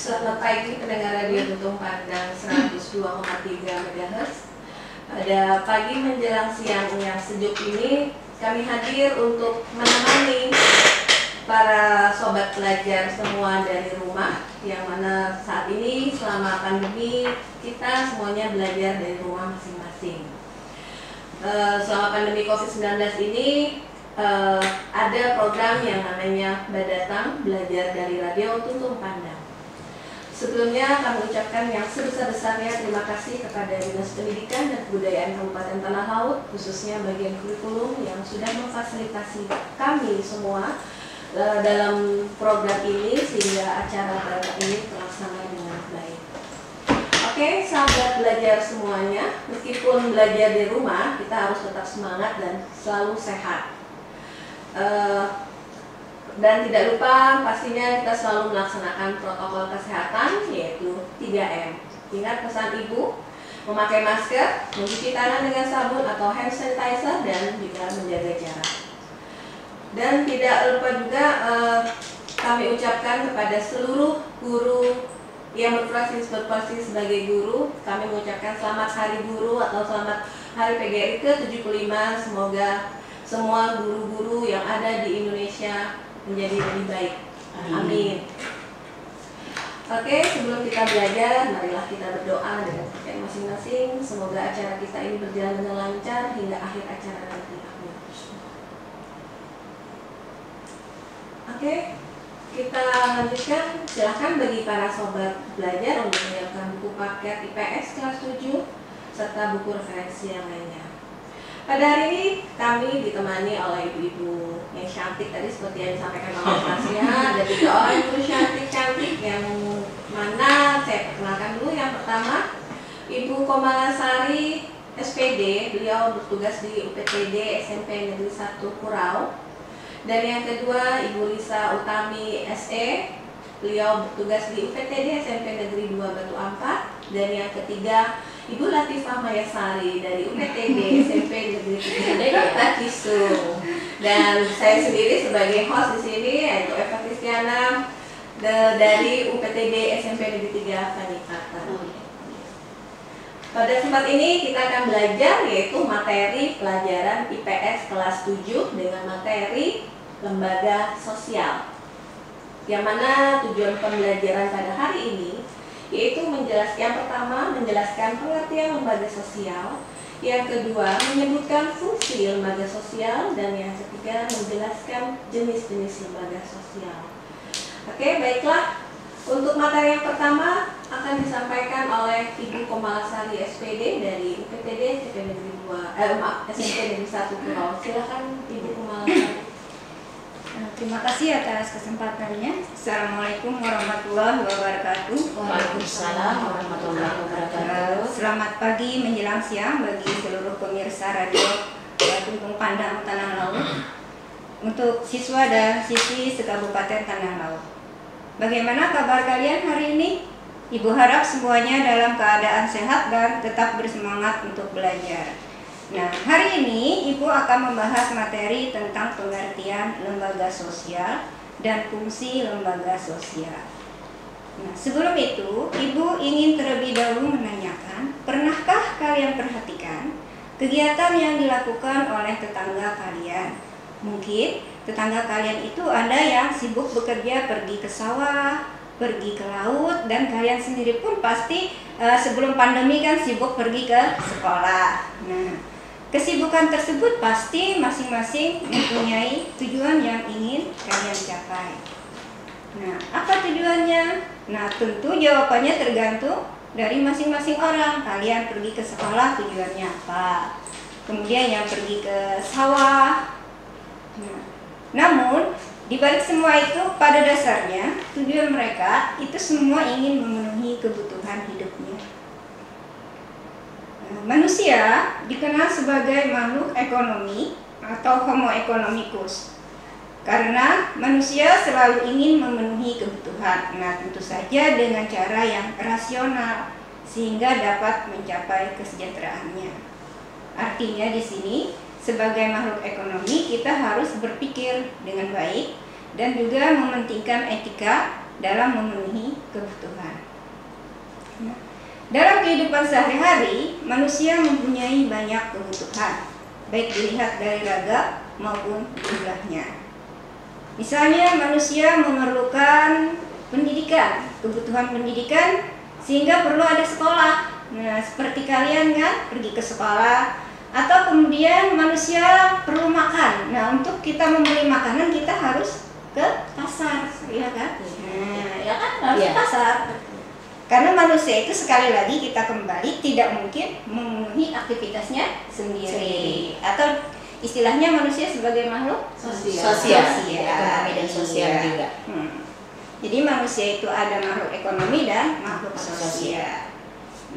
Selamat pagi pendengar radio Tutung Pandang 102,3 MHz. Pada pagi menjelang siang yang sejuk ini, kami hadir untuk menemani para sobat pelajar semua dari rumah, yang mana saat ini selama pandemi kita semuanya belajar dari rumah masing-masing. Selama pandemi COVID-19 ini ada program yang namanya Badatang, belajar dari radio Tutung Pandang. Sebelumnya kami ucapkan yang sebesar-besarnya terima kasih kepada Dinas Pendidikan dan Kebudayaan Kabupaten Tanah Laut, khususnya bagian kurikulum yang sudah memfasilitasi kami semua dalam program ini sehingga acara pada ini terlaksana dengan baik. Oke, sahabat belajar semuanya, meskipun belajar di rumah, kita harus tetap semangat dan selalu sehat. Dan tidak lupa pastinya kita selalu melaksanakan protokol kesehatan, yaitu 3M. Ingat pesan ibu, memakai masker, mencuci tangan dengan sabun atau hand sanitizer, dan juga menjaga jarak. Dan tidak lupa juga kami ucapkan kepada seluruh guru yang berprofesi sebagai guru, kami mengucapkan selamat Hari Guru atau selamat Hari PGRI ke-75. Semoga semua guru-guru yang ada di Indonesia menjadi lebih baik. Amin. Oke, sebelum kita belajar, marilah kita berdoa dengan pikiran masing-masing. Semoga acara kita ini berjalan dengan lancar hingga akhir acara nanti. Amin. Oke, kita lanjutkan. Silahkan bagi para sobat belajar untuk menyiapkan buku paket IPS kelas 7 serta buku referensi yang lainnya. Pada hari ini kami ditemani oleh ibu-ibu yang cantik tadi seperti yang disampaikan oleh Tasya. Ada 3 orang ibu cantik-cantik yang mana saya perkenalkan dulu. Yang pertama, Ibu Komalasari SPD, beliau bertugas di UPTD SMP Negeri 1 Kurau. Dan yang kedua, Ibu Lisa Utami SE, beliau bertugas di UPTD SMP Negeri 2 Batu Ampar. Dan yang ketiga, Ibu Latifah Mayasari dari UPTD SMP Negeri 3 Kota Kisung. Dan saya sendiri sebagai host di sini yaitu Eva Kristiana dari UPTD SMP Negeri 3 Panikata. Pada tempat ini kita akan belajar yaitu materi pelajaran IPS kelas 7 dengan materi lembaga sosial. Yang mana tujuan pembelajaran pada hari ini yaitu yang pertama menjelaskan pengertian lembaga sosial, yang kedua menyebutkan fungsi lembaga sosial, dan yang ketiga menjelaskan jenis-jenis lembaga sosial. Oke, baiklah. Untuk materi yang pertama akan disampaikan oleh Ibu Komalasari SPD dari UPTD SMP Negeri 1 Kurau. Silakan Ibu Komalasari. Terima kasih atas kesempatannya. Assalamualaikum warahmatullahi wabarakatuh. Waalaikumsalam warahmatullahi wabarakatuh. Selamat pagi menjelang siang bagi seluruh pemirsa radio Tutung Pandang Tanah Laut, untuk siswa dan siswi sekabupaten Tanah Laut. Bagaimana kabar kalian hari ini? Ibu harap semuanya dalam keadaan sehat dan tetap bersemangat untuk belajar. Nah, hari ini Ibu akan membahas materi tentang pengertian lembaga sosial dan fungsi lembaga sosial. Nah, sebelum itu, Ibu ingin terlebih dahulu menanyakan, pernahkah kalian perhatikan kegiatan yang dilakukan oleh tetangga kalian? Mungkin tetangga kalian itu ada yang sibuk bekerja, pergi ke sawah, pergi ke laut, dan kalian sendiri pun pasti sebelum pandemi kan sibuk pergi ke sekolah. Nah, kesibukan tersebut pasti masing-masing mempunyai tujuan yang ingin kalian capai. Nah, apa tujuannya? Nah, tentu jawabannya tergantung dari masing-masing orang. Kalian pergi ke sekolah tujuannya apa? Kemudian yang pergi ke sawah. Nah, namun di balik semua itu pada dasarnya tujuan mereka itu semua ingin memenuhi kebutuhan hidupnya. Manusia dikenal sebagai makhluk ekonomi atau homo economicus karena manusia selalu ingin memenuhi kebutuhan. Nah, tentu saja dengan cara yang rasional sehingga dapat mencapai kesejahteraannya. Artinya di sini sebagai makhluk ekonomi kita harus berpikir dengan baik dan juga mementingkan etika dalam memenuhi kebutuhan. Nah, dalam kehidupan sehari-hari, manusia mempunyai banyak kebutuhan, baik dilihat dari ragam maupun jumlahnya. Misalnya, manusia memerlukan pendidikan, kebutuhan pendidikan, sehingga perlu ada sekolah. Nah, seperti kalian kan, pergi ke sekolah, atau kemudian manusia perlu makan. Nah, untuk kita membeli makanan, kita harus ke pasar, ya kan? Nah, ya kan, harus ke pasar. Karena manusia itu sekali lagi kita kembali tidak mungkin memenuhi aktivitasnya sendiri. Atau istilahnya manusia sebagai makhluk Sosial. Ekonomi dan sosial juga. Jadi manusia itu ada makhluk ekonomi dan makhluk sosial.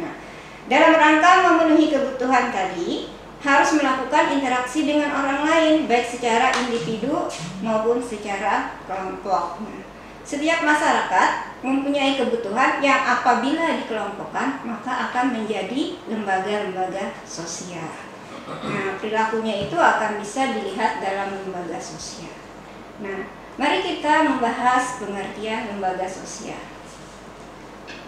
Nah, dalam rangka memenuhi kebutuhan tadi harus melakukan interaksi dengan orang lain, baik secara individu maupun secara kelompok. Nah, setiap masyarakat mempunyai kebutuhan yang apabila dikelompokkan maka akan menjadi lembaga-lembaga sosial. Nah, perilakunya itu akan bisa dilihat dalam lembaga sosial. Nah, mari kita membahas pengertian lembaga sosial.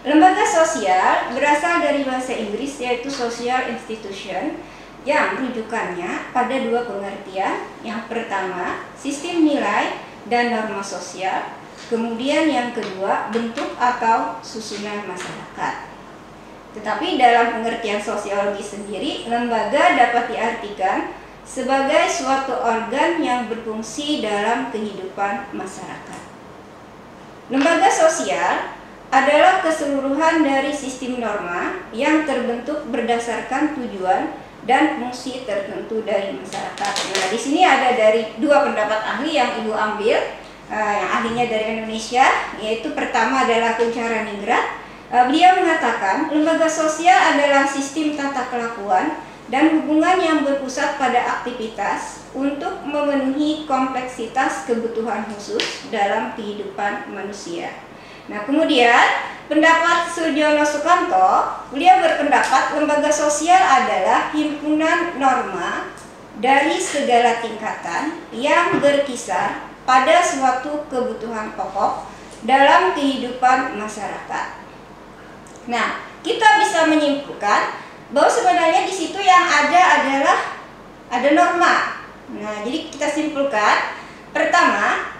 Lembaga sosial berasal dari bahasa Inggris yaitu social institution yang rujukannya pada dua pengertian. Yang pertama, sistem nilai dan norma sosial. Kemudian yang kedua, bentuk atau susunan masyarakat. Tetapi dalam pengertian sosiologi sendiri, lembaga dapat diartikan sebagai suatu organ yang berfungsi dalam kehidupan masyarakat. Lembaga sosial adalah keseluruhan dari sistem norma yang terbentuk berdasarkan tujuan dan fungsi tertentu dari masyarakat. Nah, di sini ada dari dua pendapat ahli yang Ibu ambil, yang ahlinya dari Indonesia, yaitu pertama adalah Kuncharaningrat. Beliau mengatakan lembaga sosial adalah sistem tata kelakuan dan hubungan yang berpusat pada aktivitas untuk memenuhi kompleksitas kebutuhan khusus dalam kehidupan manusia. Nah, kemudian pendapat Surjono Sukanto, beliau berpendapat lembaga sosial adalah himpunan norma dari segala tingkatan yang berkisar pada suatu kebutuhan pokok dalam kehidupan masyarakat. Nah, kita bisa menyimpulkan bahwa sebenarnya di situ yang ada norma. Nah, jadi kita simpulkan pertama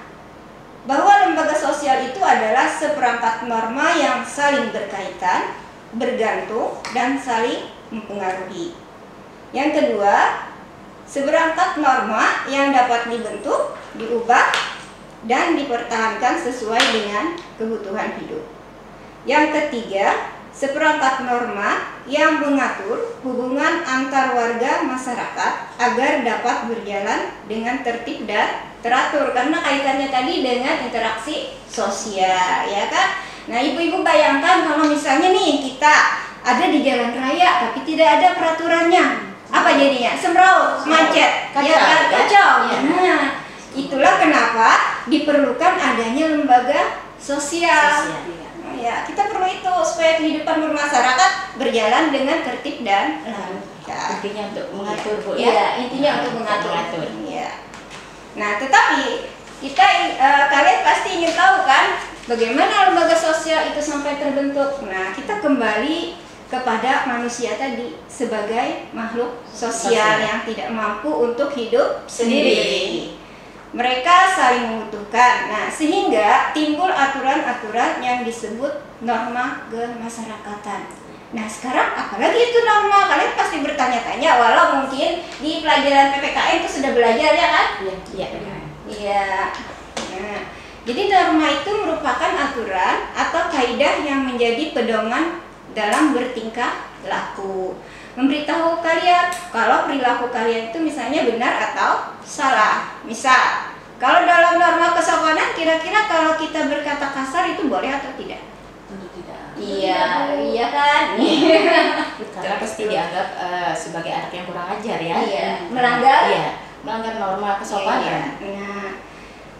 bahwa lembaga sosial itu adalah seperangkat norma yang saling berkaitan, bergantung, dan saling mempengaruhi. Yang kedua, seperangkat norma yang dapat dibentuk, diubah, dan dipertahankan sesuai dengan kebutuhan hidup. Yang ketiga, seperangkat norma yang mengatur hubungan antar warga masyarakat agar dapat berjalan dengan tertib dan teratur, karena kaitannya tadi dengan interaksi sosial, ya kan? Nah, ibu-ibu bayangkan kalau misalnya nih kita ada di jalan raya tapi tidak ada peraturannya, apa jadinya? Semraut, macet, ya kan? Kacau. Nah, itulah kenapa diperlukan adanya lembaga sosial. Ya, kita perlu itu supaya kehidupan bermasyarakat berjalan dengan tertib dan lancar. Intinya untuk mengatur, Bu, ya. Iya, intinya untuk mengatur. Iya. Nah, tetapi kita kalian pasti ingin tahu kan bagaimana lembaga sosial itu sampai terbentuk. Nah, kita kembali kepada manusia tadi sebagai makhluk sosial yang tidak mampu untuk hidup sendiri. Mereka saling membutuhkan. Nah, sehingga timbul aturan-aturan yang disebut norma kemasyarakatan. Nah, sekarang apalagi itu norma? Kalian pasti bertanya-tanya, walau mungkin di pelajaran PPKN itu sudah belajar, ya kan? Iya. Nah, jadi norma itu merupakan aturan atau kaidah yang menjadi pedoman dalam bertingkah laku. Memberitahu kalian kalau perilaku kalian itu misalnya benar atau salah. Misal, kalau dalam norma kesopanan kira-kira kalau kita berkata kasar itu boleh atau tidak? Tentu tidak. Iya kan? Karena pasti dianggap sebagai anak yang kurang ajar, ya. Iya, melanggar norma kesopanan. Iya.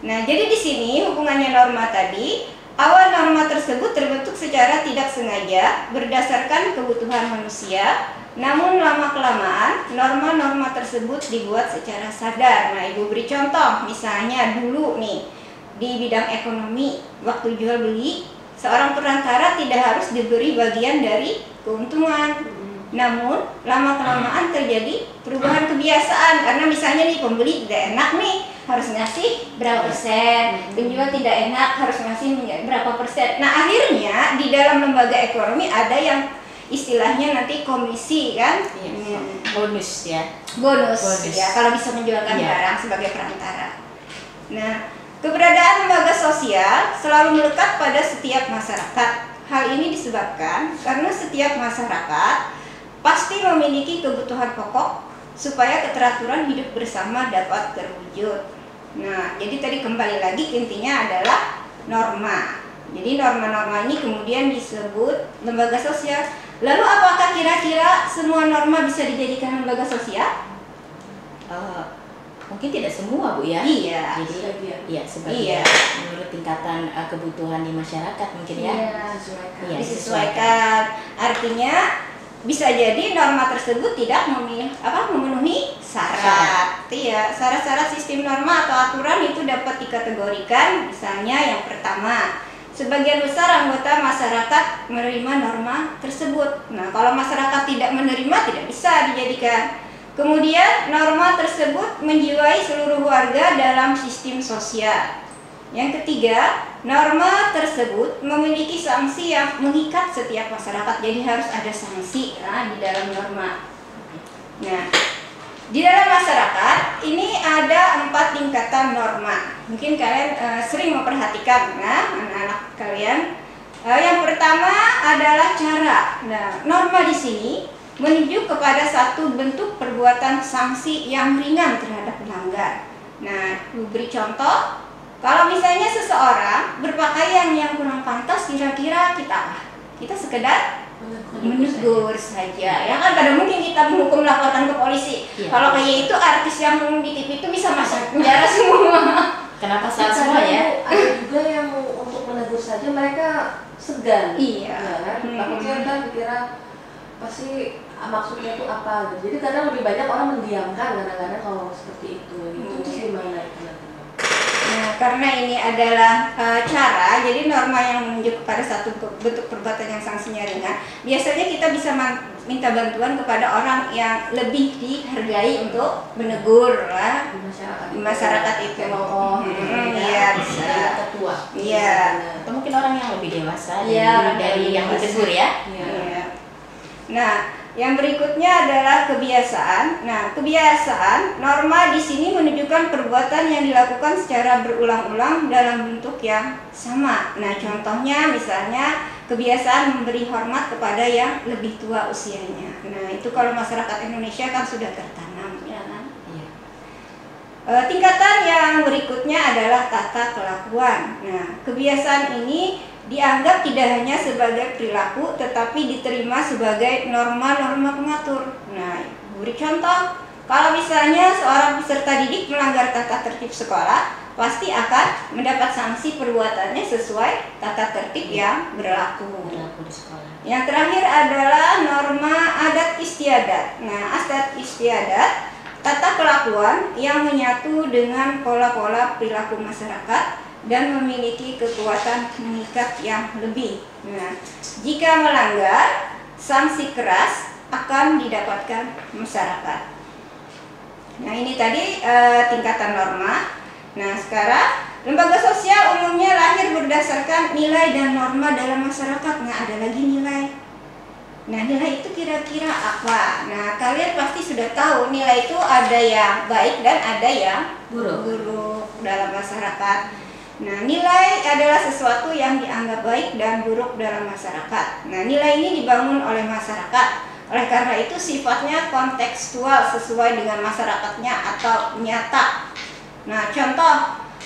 Nah, jadi di sini hubungannya norma tadi, awal norma tersebut terbentuk secara tidak sengaja berdasarkan kebutuhan manusia. Namun lama-kelamaan norma-norma tersebut dibuat secara sadar. Nah, Ibu beri contoh, misalnya dulu nih di bidang ekonomi, waktu jual beli, seorang perantara tidak harus diberi bagian dari keuntungan. Namun lama-kelamaan terjadi perubahan kebiasaan, karena misalnya nih pembeli tidak enak nih harus ngasih berapa persen, penjual tidak enak harus ngasih berapa persen. Nah akhirnya di dalam lembaga ekonomi ada yang istilahnya nanti komisi kan, bonus ya. Bonus ya kalau bisa menjualkan barang sebagai perantara. Nah, keberadaan lembaga sosial selalu melekat pada setiap masyarakat. Hal ini disebabkan karena setiap masyarakat pasti memiliki kebutuhan pokok supaya keteraturan hidup bersama dapat terwujud. Nah, jadi tadi kembali lagi intinya adalah norma. Jadi norma-norma ini kemudian disebut lembaga sosial. Lalu apakah kira-kira semua norma bisa dijadikan lembaga sosial? Mungkin tidak semua, Bu ya. Iya. Jadi sebagian menurut tingkatan kebutuhan di masyarakat mungkin ya. Iya, disesuaikan. Artinya bisa jadi norma tersebut tidak memenuhi syarat. Iya, syarat-syarat sistem norma atau aturan itu dapat dikategorikan. Misalnya yang pertama, sebagian besar anggota masyarakat menerima norma tersebut. Nah, kalau masyarakat tidak menerima tidak bisa dijadikan. Kemudian norma tersebut menjiwai seluruh warga dalam sistem sosial. Yang ketiga, norma tersebut memiliki sanksi yang mengikat setiap masyarakat. Jadi harus ada sanksi di dalam norma. Nah, di dalam masyarakat ini ada 4 tingkatan norma. Mungkin kalian sering memperhatikan, anak-anak kalian. Yang pertama adalah cara. Nah, norma di sini menunjuk kepada satu bentuk perbuatan sanksi yang ringan terhadap pelanggar. Nah, beri contoh. Kalau misalnya seseorang berpakaian yang kurang pantas, kira-kira kita sekedar menegur saja. Ya kan, kadang mungkin kita menghukum, laporkan ke polisi. Kalau kayak itu artis yang di TV itu bisa masuk penjara semua. Kenapa salah semua ya? Ada juga yang untuk menegur saja mereka segan. Iya. Ya kan? Takutnya kan dikira pasti maksudnya itu apa gitu. Jadi kadang lebih banyak orang mendiamkan kadang-kadang kalau seperti itu. Itu gimana itu? Nah, karena ini adalah cara, jadi norma yang menunjuk kepada satu bentuk perbuatan yang sanksinya ringan, biasanya kita bisa minta bantuan kepada orang yang lebih dihargai untuk menegur di masyarakat itu. Iya, bisa. Ketua. Iya. Atau mungkin orang yang lebih dewasa yang dari yang ditegur ya. Iya. Nah, yang berikutnya adalah kebiasaan. Nah, kebiasaan norma di sini menunjukkan perbuatan yang dilakukan secara berulang-ulang dalam bentuk yang sama. Nah, contohnya misalnya kebiasaan memberi hormat kepada yang lebih tua usianya. Nah, itu kalau masyarakat Indonesia kan sudah tertanam, ya kan? Iya. Tingkatan yang berikutnya adalah tata kelakuan. Nah, kebiasaan ini dianggap tidak hanya sebagai perilaku tetapi diterima sebagai norma-norma pengatur. Nah, beri contoh, kalau misalnya seorang peserta didik melanggar tata tertib sekolah, pasti akan mendapat sanksi perbuatannya sesuai tata tertib yang berlaku di sekolah. Yang terakhir adalah norma adat istiadat. Nah, adat istiadat tata kelakuan yang menyatu dengan pola-pola perilaku masyarakat dan memiliki kekuatan mengikat yang lebih. Nah, jika melanggar, sanksi keras akan didapatkan masyarakat. Nah, ini tadi tingkatan norma. Nah, sekarang lembaga sosial umumnya lahir berdasarkan nilai dan norma dalam masyarakat. Nah, ada lagi nilai. Nah, nilai itu kira-kira apa? Nah, kalian pasti sudah tahu nilai itu ada yang baik dan ada yang buruk dalam masyarakat. Nah, nilai adalah sesuatu yang dianggap baik dan buruk dalam masyarakat. Nah, nilai ini dibangun oleh masyarakat. Oleh karena itu sifatnya kontekstual sesuai dengan masyarakatnya atau nyata. Nah, contoh,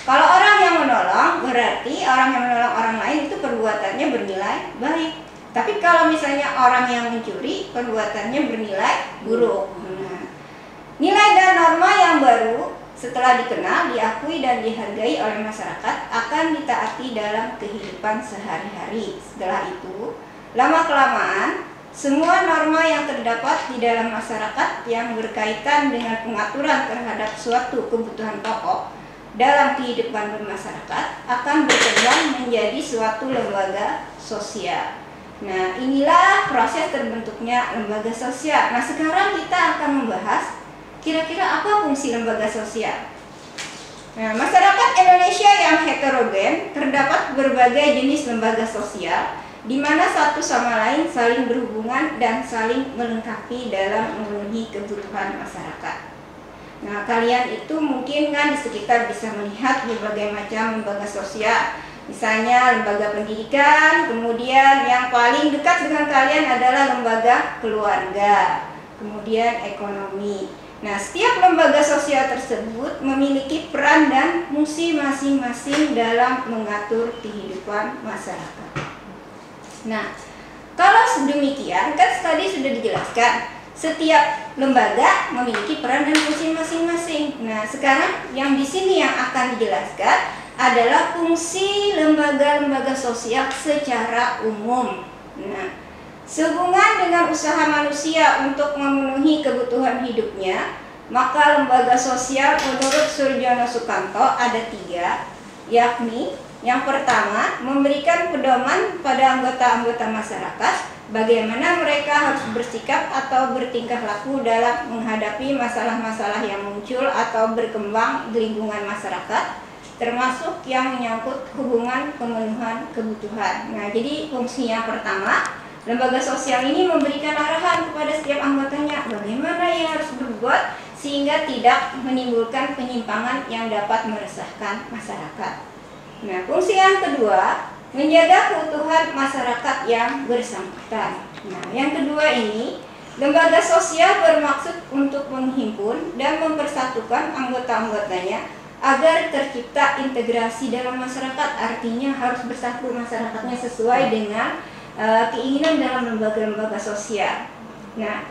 kalau orang yang menolong, berarti orang yang menolong orang lain itu perbuatannya bernilai baik. Tapi kalau misalnya orang yang mencuri, perbuatannya bernilai buruk. Nah, nilai dan norma yang baru setelah dikenal, diakui dan dihargai oleh masyarakat akan ditaati dalam kehidupan sehari-hari. Setelah itu, lama-kelamaan, semua norma yang terdapat di dalam masyarakat yang berkaitan dengan pengaturan terhadap suatu kebutuhan pokok dalam kehidupan bermasyarakat akan berkembang menjadi suatu lembaga sosial. Nah, inilah proses terbentuknya lembaga sosial. Nah, sekarang kita akan membahas kira-kira apa fungsi lembaga sosial. Nah, masyarakat Indonesia yang heterogen terdapat berbagai jenis lembaga sosial di mana satu sama lain saling berhubungan dan saling melengkapi dalam memenuhi kebutuhan masyarakat. Nah, kalian itu mungkin kan di sekitar bisa melihat berbagai macam lembaga sosial. Misalnya lembaga pendidikan, kemudian yang paling dekat dengan kalian adalah lembaga keluarga, kemudian ekonomi. Nah, setiap lembaga sosial tersebut memiliki peran dan fungsi masing-masing dalam mengatur kehidupan masyarakat. Nah, kalau sedemikian kan tadi sudah dijelaskan setiap lembaga memiliki peran dan fungsi masing-masing. Nah, sekarang yang di sini yang akan dijelaskan adalah fungsi lembaga-lembaga sosial secara umum. Nah, sehubungan dengan usaha manusia untuk memenuhi kebutuhan hidupnya, maka lembaga sosial menurut Surjono Sukanto ada 3, yakni yang pertama, memberikan pedoman pada anggota-anggota masyarakat bagaimana mereka harus bersikap atau bertingkah laku dalam menghadapi masalah-masalah yang muncul atau berkembang di lingkungan masyarakat, termasuk yang menyangkut hubungan pemenuhan kebutuhan. Nah, jadi fungsinya pertama, lembaga sosial ini memberikan arahan kepada setiap anggotanya bagaimana ia harus berbuat sehingga tidak menimbulkan penyimpangan yang dapat meresahkan masyarakat. Nah, fungsi yang kedua, menjaga keutuhan masyarakat yang bersangkutan. Nah, yang kedua ini, lembaga sosial bermaksud untuk menghimpun dan mempersatukan anggota-anggotanya agar tercipta integrasi dalam masyarakat. Artinya harus bersatu masyarakatnya sesuai dengan keinginan dalam lembaga-lembaga sosial. Nah,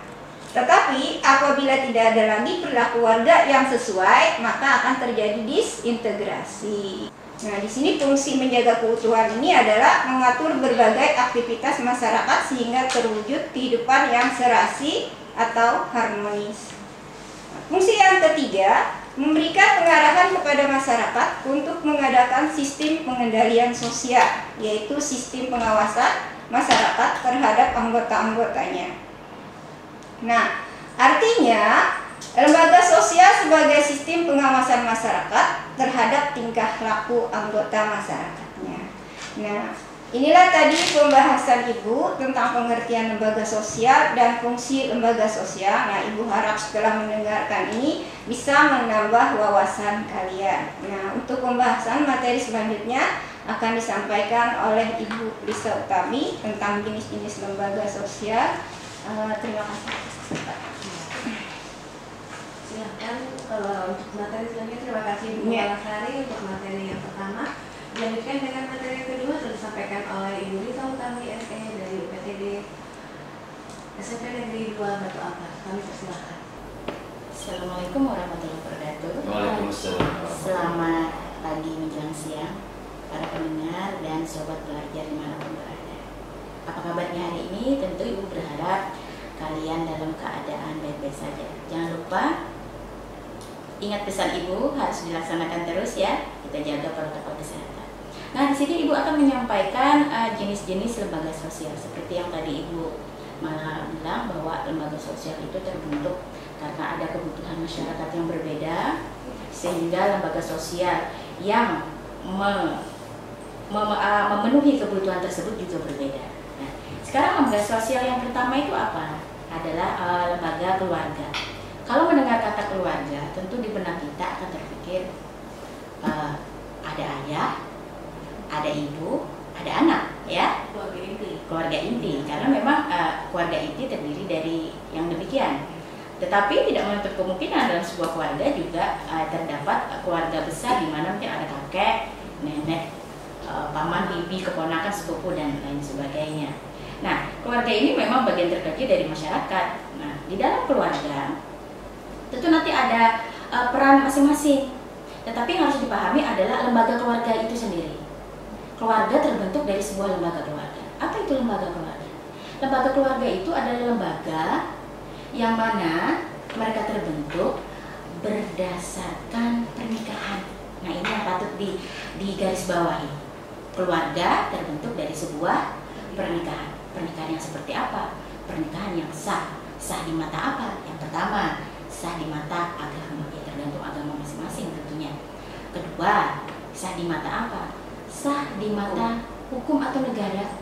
tetapi apabila tidak ada lagi perilaku warga yang sesuai, maka akan terjadi disintegrasi. Nah, di sini fungsi menjaga keutuhan ini adalah mengatur berbagai aktivitas masyarakat sehingga terwujud kehidupan yang serasi atau harmonis. Nah, fungsi yang ketiga, memberikan pengarahan kepada masyarakat untuk mengadakan sistem pengendalian sosial, yaitu sistem pengawasan masyarakat terhadap anggota-anggotanya. Nah, artinya lembaga sosial sebagai sistem pengawasan masyarakat terhadap tingkah laku anggota masyarakatnya. Nah, inilah tadi pembahasan Ibu tentang pengertian lembaga sosial dan fungsi lembaga sosial. Nah, Ibu harap setelah mendengarkan ini bisa menambah wawasan kalian. Nah, untuk pembahasan materi selanjutnya akan disampaikan oleh Ibu Lisa Utami tentang jenis-jenis lembaga sosial. Terima kasih. Silahkan untuk materi selanjutnya. Terima kasih Bu Malasari untuk materi yang pertama. Dilanjutkan dengan materi yang kedua sudah disampaikan oleh Ibu Lisa Utami SE dari UPTD SMP Negeri 2 Batu Ampar. Kami persilahkan. Assalamualaikum warahmatullahi wabarakatuh. Waalaikumsalam. Selamat pagi menjelang siang para pendengar dan sobat belajar dimanapun berada. Apa kabarnya hari ini? Tentu Ibu berharap kalian dalam keadaan baik-baik saja. Jangan lupa ingat pesan Ibu harus dilaksanakan terus ya. Kita jaga protokol kesehatan. Nah, di sini Ibu akan menyampaikan jenis-jenis lembaga sosial seperti yang tadi Ibu malah bilang bahwa lembaga sosial itu terbentuk karena ada kebutuhan masyarakat yang berbeda, sehingga lembaga sosial yang memenuhi kebutuhan tersebut juga berbeda. Nah, sekarang lembaga sosial yang pertama itu apa? Adalah lembaga keluarga. Kalau mendengar kata keluarga, tentu di benak kita akan terpikir ada ayah, ada ibu, ada anak, ya. Keluarga inti. Keluarga inti, karena memang keluarga inti terdiri dari yang demikian. Tetapi tidak menutup kemungkinan dalam sebuah keluarga juga terdapat keluarga besar di mana mungkin ada kakek, nenek, paman, bibi, keponakan, sepupu dan lain sebagainya. Nah, keluarga ini memang bagian terkecil dari masyarakat. Nah, di dalam keluarga tentu nanti ada peran masing-masing. Tetapi yang harus dipahami adalah lembaga keluarga itu sendiri. Keluarga terbentuk dari sebuah lembaga keluarga. Apa itu lembaga keluarga? Lembaga keluarga itu adalah lembaga yang mana mereka terbentuk berdasarkan pernikahan. Nah, ini yang patut digarisbawahi. Keluarga terbentuk dari sebuah pernikahan. Pernikahan yang seperti apa? Pernikahan yang sah. Sah di mata apa? Yang pertama, sah di mata agama, ya tergantung agama masing-masing tentunya. Kedua, sah di mata apa? Sah di mata hukum atau negara.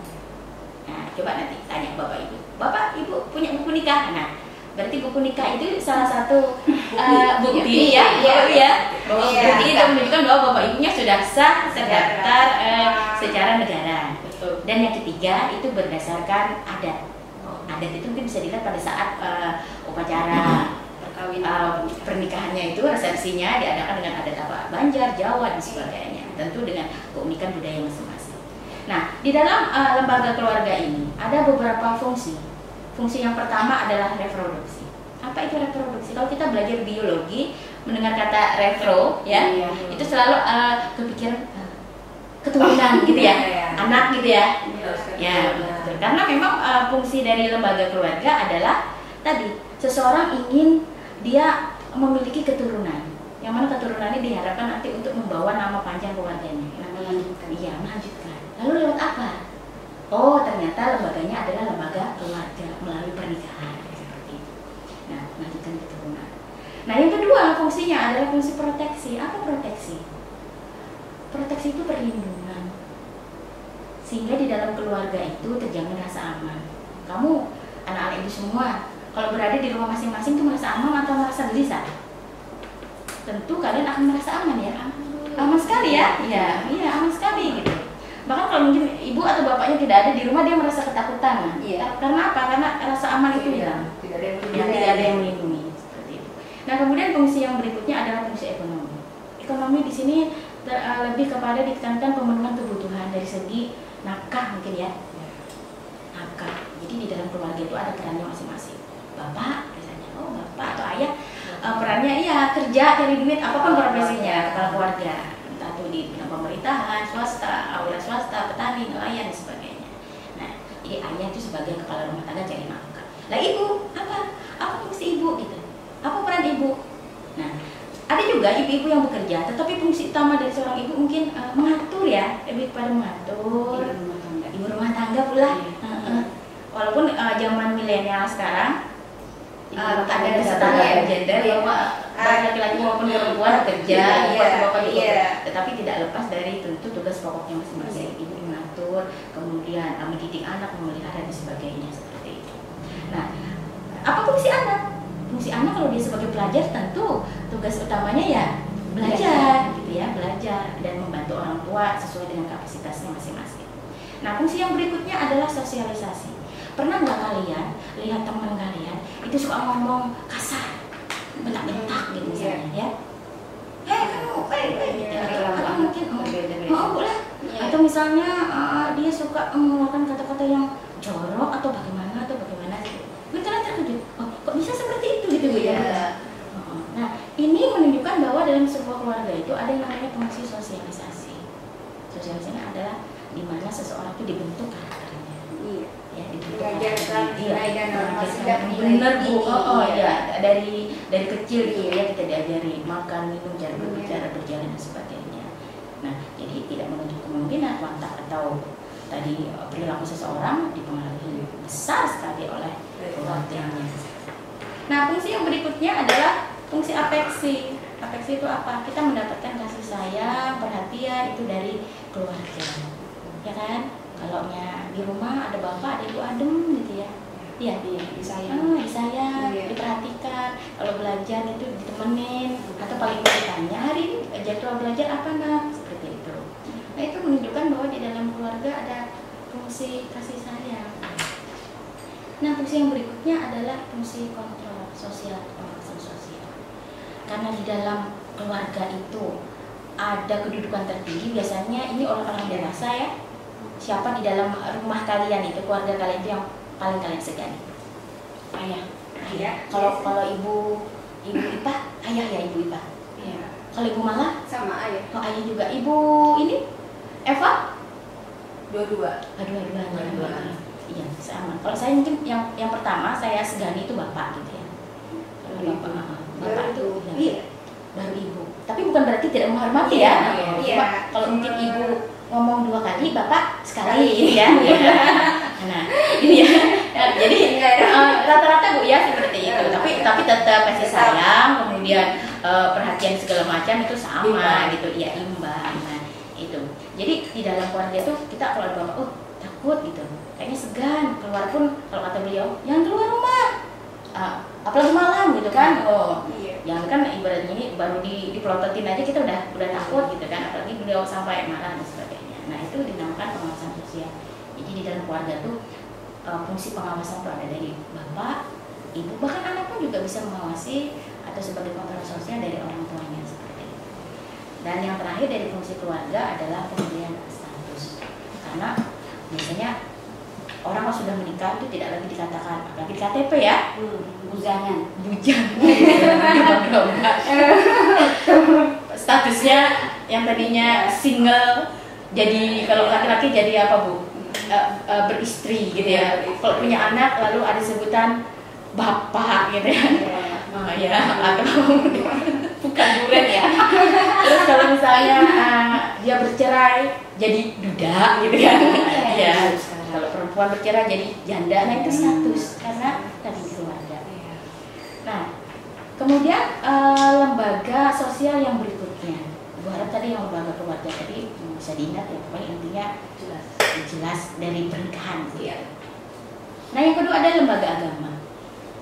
Nah, coba nanti tanya Bapak Ibu. Bapak Ibu punya buku nikah? Nah, berarti buku nikah itu salah satu bukti ya, bahwa bukti itu menunjukkan bahwa Bapak Ibunya sudah sah terdaftar secara negara. Betul. Dan yang ketiga itu berdasarkan adat. Adat itu mungkin bisa dilihat pada saat upacara pernikahannya itu, resepsinya diadakan dengan adat apa? Banjar, Jawa dan sebagainya. Tentu dengan keunikan budaya masing-masing. Nah, di dalam lembaga keluarga ini ada beberapa fungsi. Fungsi yang pertama adalah reproduksi. Apa itu reproduksi? Kalau kita belajar biologi, mendengar kata repro, ya, itu selalu kepikiran keturunan gitu ya, anak gitu ya. Ya, betul. Karena memang fungsi dari lembaga keluarga adalah tadi seseorang ingin dia memiliki keturunan, yang mana keturunannya diharapkan nanti untuk membawa nama panjang keluarganya. Iya, melanjutkan. Lalu lewat apa? Oh, ternyata lembaganya adalah lembaga keluarga melalui pernikahan seperti itu. Nah, melanjutkan keturunan. Nah, yang kedua fungsinya adalah fungsi proteksi. Apa proteksi? Proteksi itu perlindungan. Sehingga di dalam keluarga itu terjamin rasa aman. Kamu anak-anak ibu semua, kalau berada di rumah masing-masing itu merasa aman atau merasa gelisah? Tentu kalian akan merasa aman ya. Aman sekali ya? Iya, aman sekali gitu. Bahkan kalau mungkin ibu atau bapaknya tidak ada di rumah, dia merasa ketakutan. Karena apa? Karena rasa aman itu hilang. Tidak ada yang melindungi. Seperti itu. Nah, kemudian fungsi yang berikutnya adalah fungsi ekonomi. Ekonomi di sini lebih kepada ditekankan pemenuhan kebutuhan dari segi nafkah mungkin ya. Nafkah. Jadi di dalam keluarga itu ada perannya masing-masing. Bapak misalnya, bapak atau ayah perannya kerja cari duit, apapun profesinya, kepala keluarga. Atau di bidang pemerintahan, swasta, wira swasta, petani, nelayan dan sebagainya. Nah, jadi ayah itu sebagai kepala rumah tangga cari nafkah. Lah ibu, apa fungsi ibu gitu? Apa peran ibu? Nah, ada juga ibu-ibu yang bekerja, tetapi fungsi utama dari seorang ibu mungkin mengatur ya, lebih kepada mengatur ibu rumah tangga pula. Walaupun zaman milenial sekarang ada kesetaraan gender bahwa baik laki-laki maupun perempuan bekerja, bapak-bapak juga, tetapi tidak lepas dari tentu tugas pokoknya masing-masing. Ibu mengatur, kemudian mendidik anak, memelihara dan sebagainya seperti itu. Nah, apa fungsi anak? Fungsi anak kalau dia sebagai pelajar tentu tugas utamanya ya belajar, gitu ya, belajar dan membantu orang tua sesuai dengan kapasitasnya masing-masing. Nah, fungsi yang berikutnya adalah sosialisasi. Pernah nggak kalian lihat teman kalian itu suka ngomong kasar, bentak-bentak gitu misalnya ya? Kamu, gitu. Atau mungkin boleh. Atau misalnya dia suka mengeluarkan kata-kata yang jorok atau bagaimana gitu. Kalian terkejut, kok bisa seperti itu gitu Bu ya? Nah, ini menunjukkan bahwa dalam sebuah keluarga itu ada yang namanya fungsi sosialisasi. Sosialisasinya adalah di mana seseorang itu dibentuk karakternya. Ya, benar Bu. Dari kecil gitu ya kita diajari makan, minum, cara berbicara, berjalan dan sebagainya. Nah, jadi tidak menutup kemungkinan watak atau tadi perilaku seseorang dipengaruhi besar sekali oleh keluarganya. Nah, fungsi yang berikutnya adalah fungsi afeksi. Afeksi itu apa? Kita mendapatkan kasih sayang, perhatian itu dari keluarga, ya kan? Kalau di rumah ada bapak, ada ibu adem gitu ya. Iya, disayang, diperhatikan. Kalau belajar itu ditemenin, atau paling ditanya hari ini jadwal belajar apa nak? Seperti itu. Nah, itu menunjukkan bahwa di dalam keluarga ada fungsi kasih sayang. Nah, fungsi yang berikutnya adalah fungsi kontrol sosial, pengawasan sosial. Karena di dalam keluarga itu ada kedudukan tertinggi, biasanya ini orang-orang dewasa ya. Siapa di dalam rumah kalian itu, keluarga kalian itu yang paling kalian segani? Ayah. Kalau ibu Ipah, ayah ya ibu Ipah. Iya. Kalau ibu Mala? Sama ayah. Oh, ayah juga. Ibu ini? Eva? Dua-dua. Dua-duanya. Iya, sama. Kalau saya mungkin yang pertama saya segani itu bapak gitu ya. Kalau bapak itu baru ibu. Tapi bukan berarti berarti tidak menghormati ya. Iya. Kalau mungkin ibu ngomong 2 kali, bapak sekali gitu ya. Nah, ini ya. Jadi rata-rata Bu ya seperti itu. Tapi tetap kasih sayang, kemudian perhatian segala macam itu sama gitu. Ya imbang. Nah, itu. Jadi di dalam keluarga itu kita kalau ada bapak, takut gitu. Kayaknya segan, keluar pun kalau kata beliau, jangan keluar rumah. Apalagi malam gitu kan. Yang kan ibaratnya ini baru dipelototin aja kita udah takut gitu kan, apalagi beliau sampai marah dan sebagainya. Nah, itu dinamakan pengawasan sosial. Jadi di dalam keluarga tuh fungsi pengawasan itu ada dari bapak, ibu, bahkan anak pun juga bisa mengawasi atau sebagai kontrol sosial dari orang tuanya seperti itu. Dan yang terakhir dari fungsi keluarga adalah pemberian status. Karena biasanya orang kalau sudah menikah itu tidak lagi dikatakan, apalagi di KTP ya, bujang. Statusnya yang tadinya single, jadi kalau laki-laki jadi apa Bu? Beristri gitu ya. Kalau punya anak lalu ada sebutan bapak gitu ya. Ya atau bukan duren ya. Terus kalau misalnya dia bercerai jadi duda gitu kan. Ya. Kalau perempuan bercerai jadi janda, nah itu status karena tadi keluarga. Nah, kemudian lembaga sosial yang berikutnya. Bu harap tadi yang lembaga keluarga tadi bisa diingat ya, pokoknya intinya jelas dari pernikahan. Nah, yang kedua ada lembaga agama.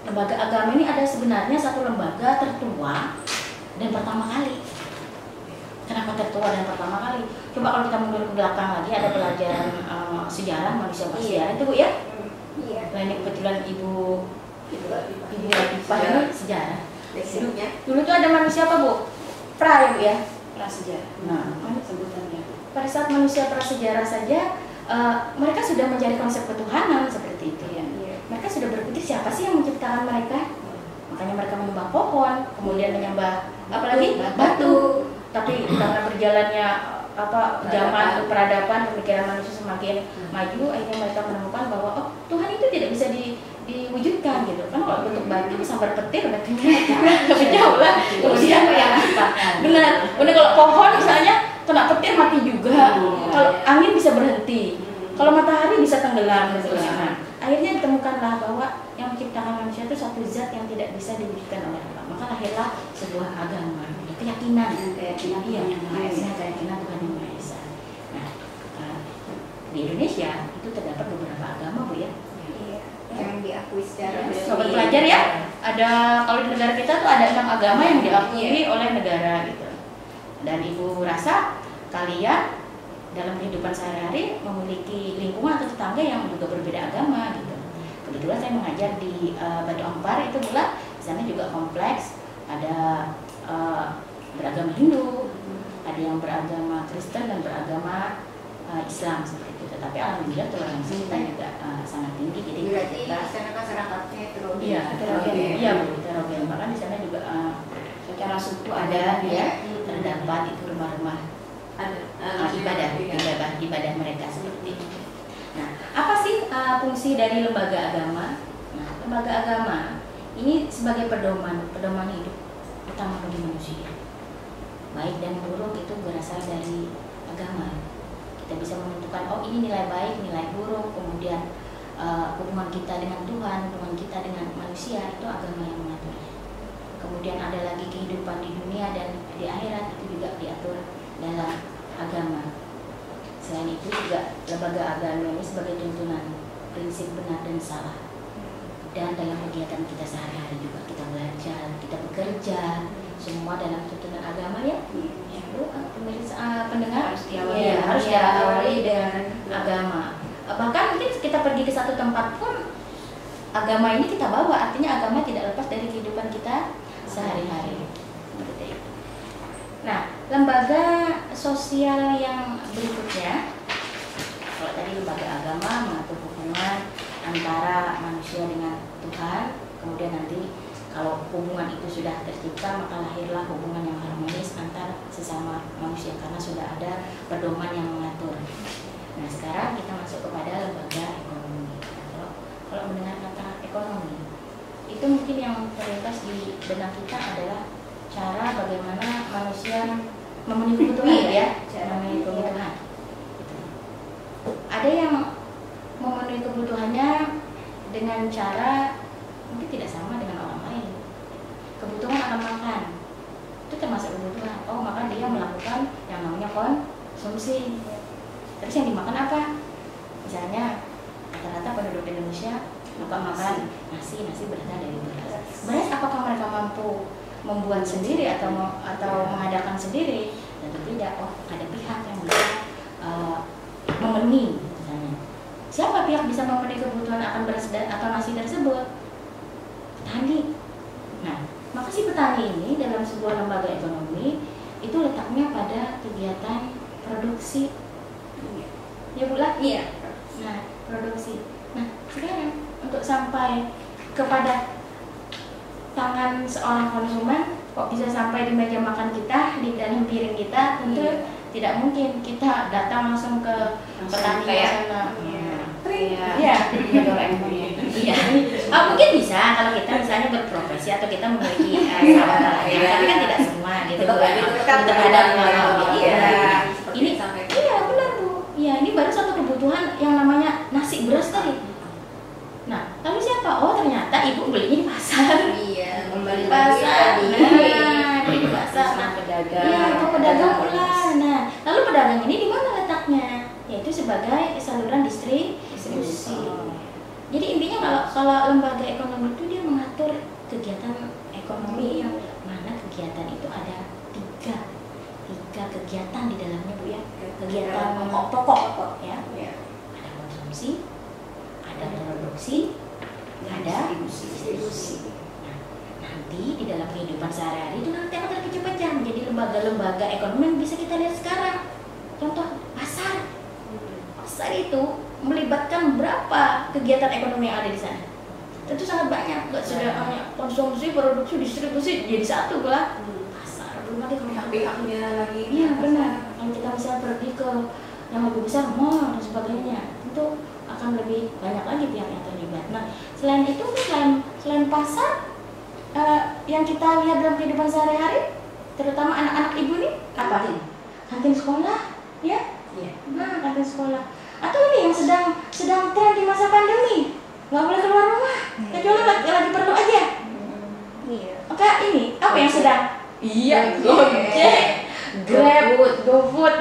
Lembaga agama ini ada sebenarnya satu lembaga tertua dan pertama kali. Kenapa tertua dan pertama kali? Coba kalau kita mundur ke belakang lagi ada pelajaran sejarah manusia bersejarah itu Bu ya. Nah, ini kebetulan Ibu Latifah ini sejarah. Dulu tuh ada manusia apa Bu? Pra ya Bu ya? Prasejarah. Nah, sebutannya. Pada saat manusia prasejarah saja mereka sudah mencari konsep ketuhanan seperti itu ya. Mereka sudah berpikir siapa sih yang menciptakan mereka? Makanya mereka menyembah pohon, kemudian menyembah apalagi batu. Tapi karena berjalannya zaman peradaban, pemikiran manusia semakin maju, akhirnya mereka menemukan bahwa Tuhan itu tidak bisa diwujudkan gitu kan. Kalau bentuk batu sambar petir batunya lebih jauh lah. Kemudian yang benar kalau pohon misalnya kena petir mati juga. Kalau angin bisa berhenti, kalau matahari bisa tenggelam gitu. Nah, akhirnya ditemukanlah bahwa yang menciptakan manusia itu suatu zat yang tidak bisa diwujudkan oleh Allah. Maka lahirlah sebuah agama, keyakinan Tuhan yang Maha Esa. Nah, di Indonesia itu terdapat beberapa agama Bu ya. Yang diakui secara Sobat pelajar ya, ada kalau di negara kita tuh ada 6 agama yang diakui oleh negara gitu. Dan Ibu rasa kalian dalam kehidupan sehari-hari memiliki lingkungan atau tetangga yang juga berbeda agama gitu. Kebetulan saya mengajar di Batu Ampar itu pula, di sana juga kompleks, ada beragama Hindu, ada yang beragama Kristen dan beragama Islam seperti itu. Tapi alhamdulillah toleransi kita juga sangat tinggi. Jadi berarti di sana masyarakatnya heterogen. Iya, Bu, heterogen. Bahkan di sana juga secara suku ada ya, terdapat itu rumah-rumah ibadah mereka seperti itu. Nah, apa sih fungsi dari lembaga agama? Nah, lembaga agama ini sebagai pedoman hidup utama bagi manusia. Baik dan buruk itu berasal dari agama. Kita bisa menentukan ini nilai baik, nilai buruk, kemudian hubungan kita dengan Tuhan, hubungan kita dengan manusia itu agama yang mengaturnya. Kemudian ada lagi kehidupan di dunia dan di akhirat itu juga diatur dalam agama. Selain itu juga lembaga agama ini sebagai tuntunan prinsip benar dan salah. Dan dalam kegiatan kita sehari-hari juga kita belajar, kita bekerja, semua dalam tuntunan agama ya. Pendengar harus diawali dengan agama. Bahkan mungkin kita pergi ke satu tempat pun agama ini kita bawa, artinya agama tidak lepas dari kehidupan kita sehari-hari. Nah, lembaga sosial yang berikutnya, kalau tadi lembaga agama mengatur hubungan antara manusia dengan Tuhan, kemudian nanti kalau hubungan itu sudah tercipta maka lahirlah hubungan yang harmonis antar sesama manusia karena sudah ada pedoman yang mengatur. Nah, sekarang kita masuk kepada lembaga ekonomi. Kalau mendengar kata ekonomi, itu mungkin yang terlintas di benak kita adalah cara bagaimana manusia memenuhi kebutuhan Iya, ya, cara memenuhi iya. kebutuhan. Gitu. Ada yang memenuhi kebutuhannya dengan cara mungkin tidak sama dengan orang lain. Kebutuhan akan makan itu termasuk kebutuhan. Oh, maka dia melakukan yang namanya konsumsi. Terus yang dimakan apa? Misalnya rata-rata penduduk Indonesia makan nasi berasal dari beras. Beras apakah mereka mampu membuat sendiri atau mengadakan sendiri? Tentu tidak. Oh, ada pihak yang bisa memenuhi misalnya. Siapa pihak bisa memenuhi kebutuhan akan beras atau nasi tersebut? Petani. Nah, maka si petani ini dalam sebuah lembaga ekonomi itu letaknya pada kegiatan produksi. Ya Bu lah? Iya. Nah, produksi. Nah, sekarang untuk sampai kepada tangan seorang konsumen, kok bisa sampai di meja makan kita, di dalam piring kita, tentu tidak mungkin kita datang langsung ke petani kayak sana. Iya. Iya. Mungkin bisa kalau kita misalnya berprofesi atau kita memiliki sawah lain, tapi kan tidak semua gitu. Tetap ada Iya. Ini iya benar Bu. Iya, ini baru satu kebutuhan yang namanya nasi beras tadi. Nah, lalu siapa? Oh, ternyata ibu belinya di pasar. Iya, kembali Di lagi pasar. tadi. Nah, di pasar. Nah, pedagang. iya, ke pedagang pula. Nah, lalu pedagang ini di mana letaknya? Yaitu sebagai saluran distribusi. Jadi intinya kalau lembaga ekonomi itu dia mengatur kegiatan ekonomi yang mana kegiatan itu ada tiga kegiatan di dalamnya Bu ya. Kegiatan pokok ya. Ada konsumsi, ada produksi, ada distribusi. Nah, nanti di dalam kehidupan sehari-hari itu nanti akan terpecah-pecah menjadi lembaga-lembaga ekonomi yang bisa kita lihat sekarang. Contoh pasar. Pasar itu melibatkan berapa kegiatan ekonomi yang ada di sana? Tentu sangat banyak. Nggak sudah hanya konsumsi, produksi, distribusi jadi satu pula. Pasar belum lagi kalau pihaknya lagi. iya benar. Kalau kita misalnya pergi ke yang lebih besar, mall dan sebagainya, itu akan lebih banyak lagi pihak yang terlibat. Nah, selain itu, selain pasar, yang kita lihat dalam kehidupan sehari-hari, terutama anak-anak ibu nih, apa? Kantin sekolah, ya? Iya. Nah, kantin sekolah. Atau ini yang sedang tren di masa pandemi, nggak boleh keluar rumah, kecuali lagi perlu aja. Iya. Oke, ini apa yang sedang? Iya, Gojek, GoFood,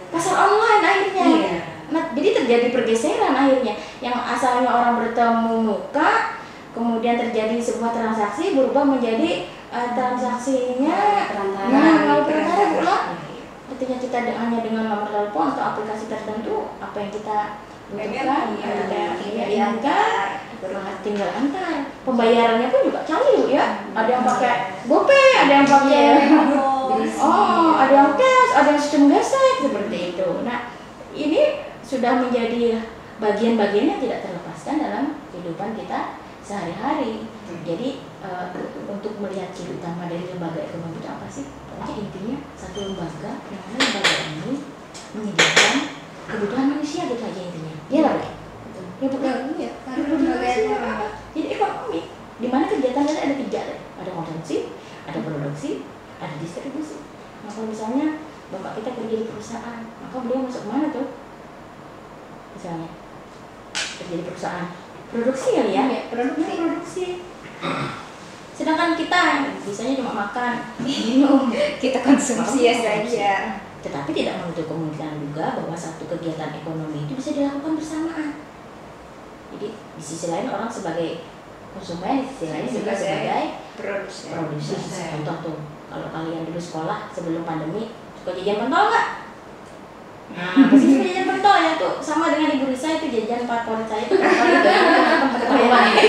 pasar online akhirnya. Iya. Nah, jadi terjadi pergeseran akhirnya. Yang asalnya orang bertemu muka, kemudian terjadi sebuah transaksi berubah menjadi transaksinya melalui perantara pula. Artinya kita hanya dengan nomor telepon atau aplikasi tertentu apa yang kita butuhkan, kita inginkan, tinggal antar. Pembayarannya pun juga canggih Bu ya. Ada yang pakai GoPay, ada yang pakai ada yang cash, ada yang sistem gesek seperti itu. Nah, ini sudah menjadi bagian-bagian yang tidak terlepaskan dalam kehidupan kita sehari-hari. Jadi untuk melihat ciri utama dari lembaga ekonomi itu apa sih? Pokoknya intinya satu lembaga yang mana lembaga ini menyediakan kebutuhan manusia gitu aja intinya. Iya lah Bu? Ya bukan. Iya. Jadi ekonomi di mana kegiatannya ada tiga, ada konsumsi, ada produksi, ada distribusi. Nah, kalau misalnya bapak kita kerja di perusahaan, maka beliau masuk mana tuh? Misalnya kerja di perusahaan produksi kali ya? Produksi. Sedangkan kita biasanya cuma makan, minum, Kita konsumsi ya saja. tetapi tidak menutup kemungkinan juga bahwa satu kegiatan ekonomi itu bisa dilakukan bersamaan. Jadi di sisi lain orang sebagai konsumen, di sisi lain juga sebagai Produksi. Contoh tuh, kalau kalian dulu sekolah sebelum pandemi suka jajan pentol nggak? Nah, pasti suka jajan pentol ya tuh, sama dengan ibu Risa itu jajan favorit saya tuh pentol itu. Ketahuan ini.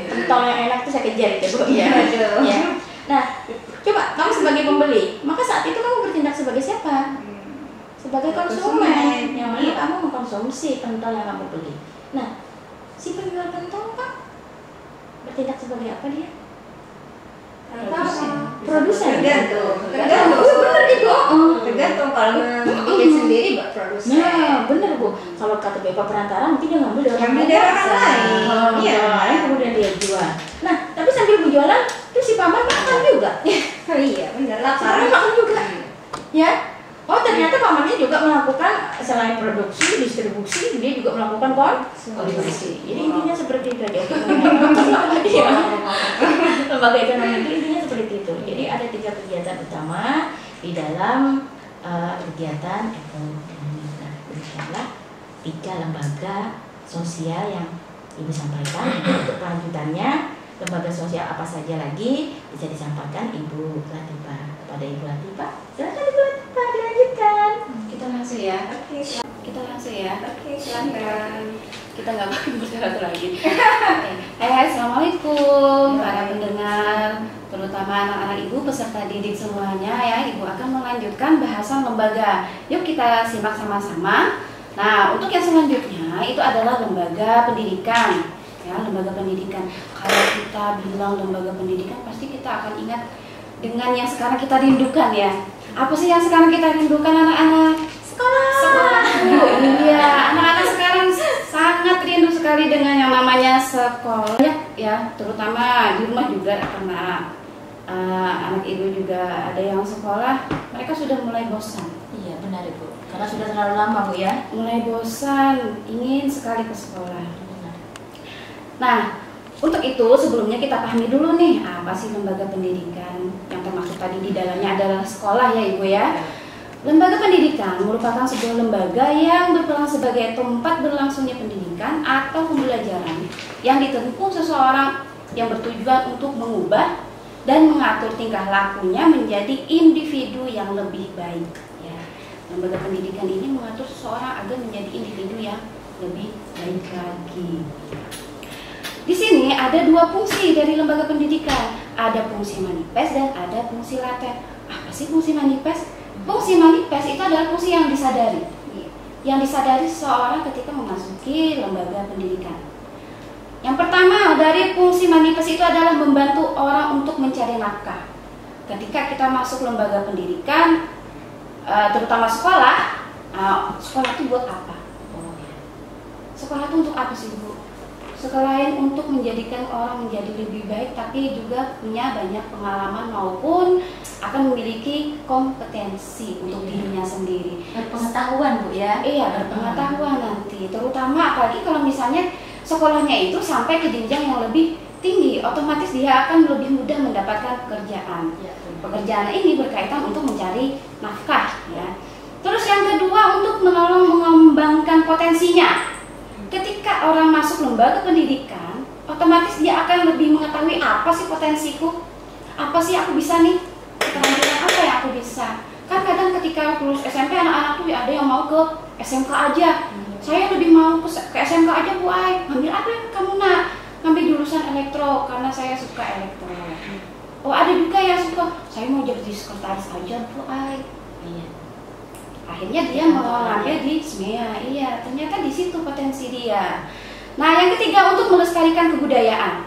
Pentol yang enak tuh saya kejar itu Bu. Iya. Ya. Nah, coba kamu sebagai pembeli, maka saat itu kamu bertindak sebagai siapa? Sebagai konsumen, yang mana kamu mengkonsumsi pentol yang kamu beli. Nah, si penjual pentol Pak bertindak sebagai apa dia? Produsen. Tergantung. Bener itu. Tergantung kalau bikin sendiri buat produsen. Nah, bener Bu. Kalau kata Bapak perantara mungkin dia ngambil dari Ngambil dari orang lain. Iya, orang lain kemudian dia jual. Nah, tapi sambil berjualan, terus si paman makan juga. Oh iya, benar. Laporan masuk juga. Ya. Oh ternyata Pak Mani juga melakukan selain produksi, distribusi, dia juga melakukan konsumsi. Jadi intinya seperti itu aja. Iya. Lembaga ekonomi itu intinya seperti itu. Jadi ada 3 kegiatan utama di dalam kegiatan ekonomi. Nah, demikianlah 3 lembaga sosial yang Ibu sampaikan. Untuk kelanjutannya lembaga sosial apa saja lagi bisa disampaikan Ibu Latifah. Kepada Ibu Latifah, silakan Ibu Latifah dilanjutkan. Kita langsung ya. Oke. Kita langsung ya. Oke, silakan. Kita nggak pakai bersatu lagi. Hai, assalamualaikum para pendengar, terutama anak-anak ibu peserta didik semuanya ya. Ibu akan melanjutkan bahasan lembaga. Yuk kita simak sama-sama. Nah, untuk yang selanjutnya itu adalah lembaga pendidikan. Ya, lembaga pendidikan. Kalau kita bilang lembaga pendidikan, pasti kita akan ingat dengan yang sekarang kita rindukan ya. Apa sih yang sekarang kita rindukan anak-anak? Sekolah. Iya, anak-anak sekarang sangat rindu sekali dengan yang namanya sekolah ya, terutama di rumah juga karena anak ibu juga ada yang sekolah, mereka sudah mulai bosan. Iya benar Ibu, karena sudah terlalu lama Bu ya. Mulai bosan, ingin sekali ke sekolah. Nah, untuk itu sebelumnya kita pahami dulu nih apa sih lembaga pendidikan, yang termasuk tadi di dalamnya adalah sekolah ya Ibu ya. Lembaga pendidikan merupakan sebuah lembaga yang berperan sebagai tempat berlangsungnya pendidikan atau pembelajaran yang ditempuh seseorang yang bertujuan untuk mengubah dan mengatur tingkah lakunya menjadi individu yang lebih baik. Ya. Lembaga pendidikan ini mengatur seseorang agar menjadi individu yang lebih baik lagi. Di sini ada 2 fungsi dari lembaga pendidikan, ada fungsi manifest dan ada fungsi laten. Apa sih fungsi manifest? Fungsi manifest itu adalah fungsi yang disadari. Yang disadari seseorang ketika memasuki lembaga pendidikan. Yang pertama dari fungsi manifest itu adalah membantu orang untuk mencari nafkah. Ketika kita masuk lembaga pendidikan, terutama sekolah, sekolah itu buat apa? Sekolah itu untuk apa sih Bu? Selain untuk menjadikan orang menjadi lebih baik, tapi juga punya banyak pengalaman maupun akan memiliki kompetensi untuk dirinya sendiri. Berpengetahuan Bu ya. Iya, berpengetahuan nanti. Terutama apalagi kalau misalnya sekolahnya itu sampai ke jenjang yang lebih tinggi, otomatis dia akan lebih mudah mendapatkan pekerjaan. Ya, Pekerjaan ini berkaitan untuk mencari nafkah ya. Terus yang kedua untuk menolong mengembangkan potensinya. Ketika orang masuk lembaga pendidikan, otomatis dia akan lebih mengetahui apa sih potensiku, apa sih aku bisa nih, keterampilan apa yang aku bisa. Kan kadang ketika lulus SMP anak-anak tuh ada yang mau ke SMK aja. Saya lebih mau ke SMK aja Bu Ai. Ngambil apa ya kamu nak? Ngambil jurusan elektro karena saya suka elektro. Oh ada juga yang suka, saya mau jadi sekretaris aja Bu Ai. Iya. Akhirnya dia mau ngambil di SMEA. Iya, ternyata di situ potensi dia. Nah, yang ketiga untuk melestarikan kebudayaan.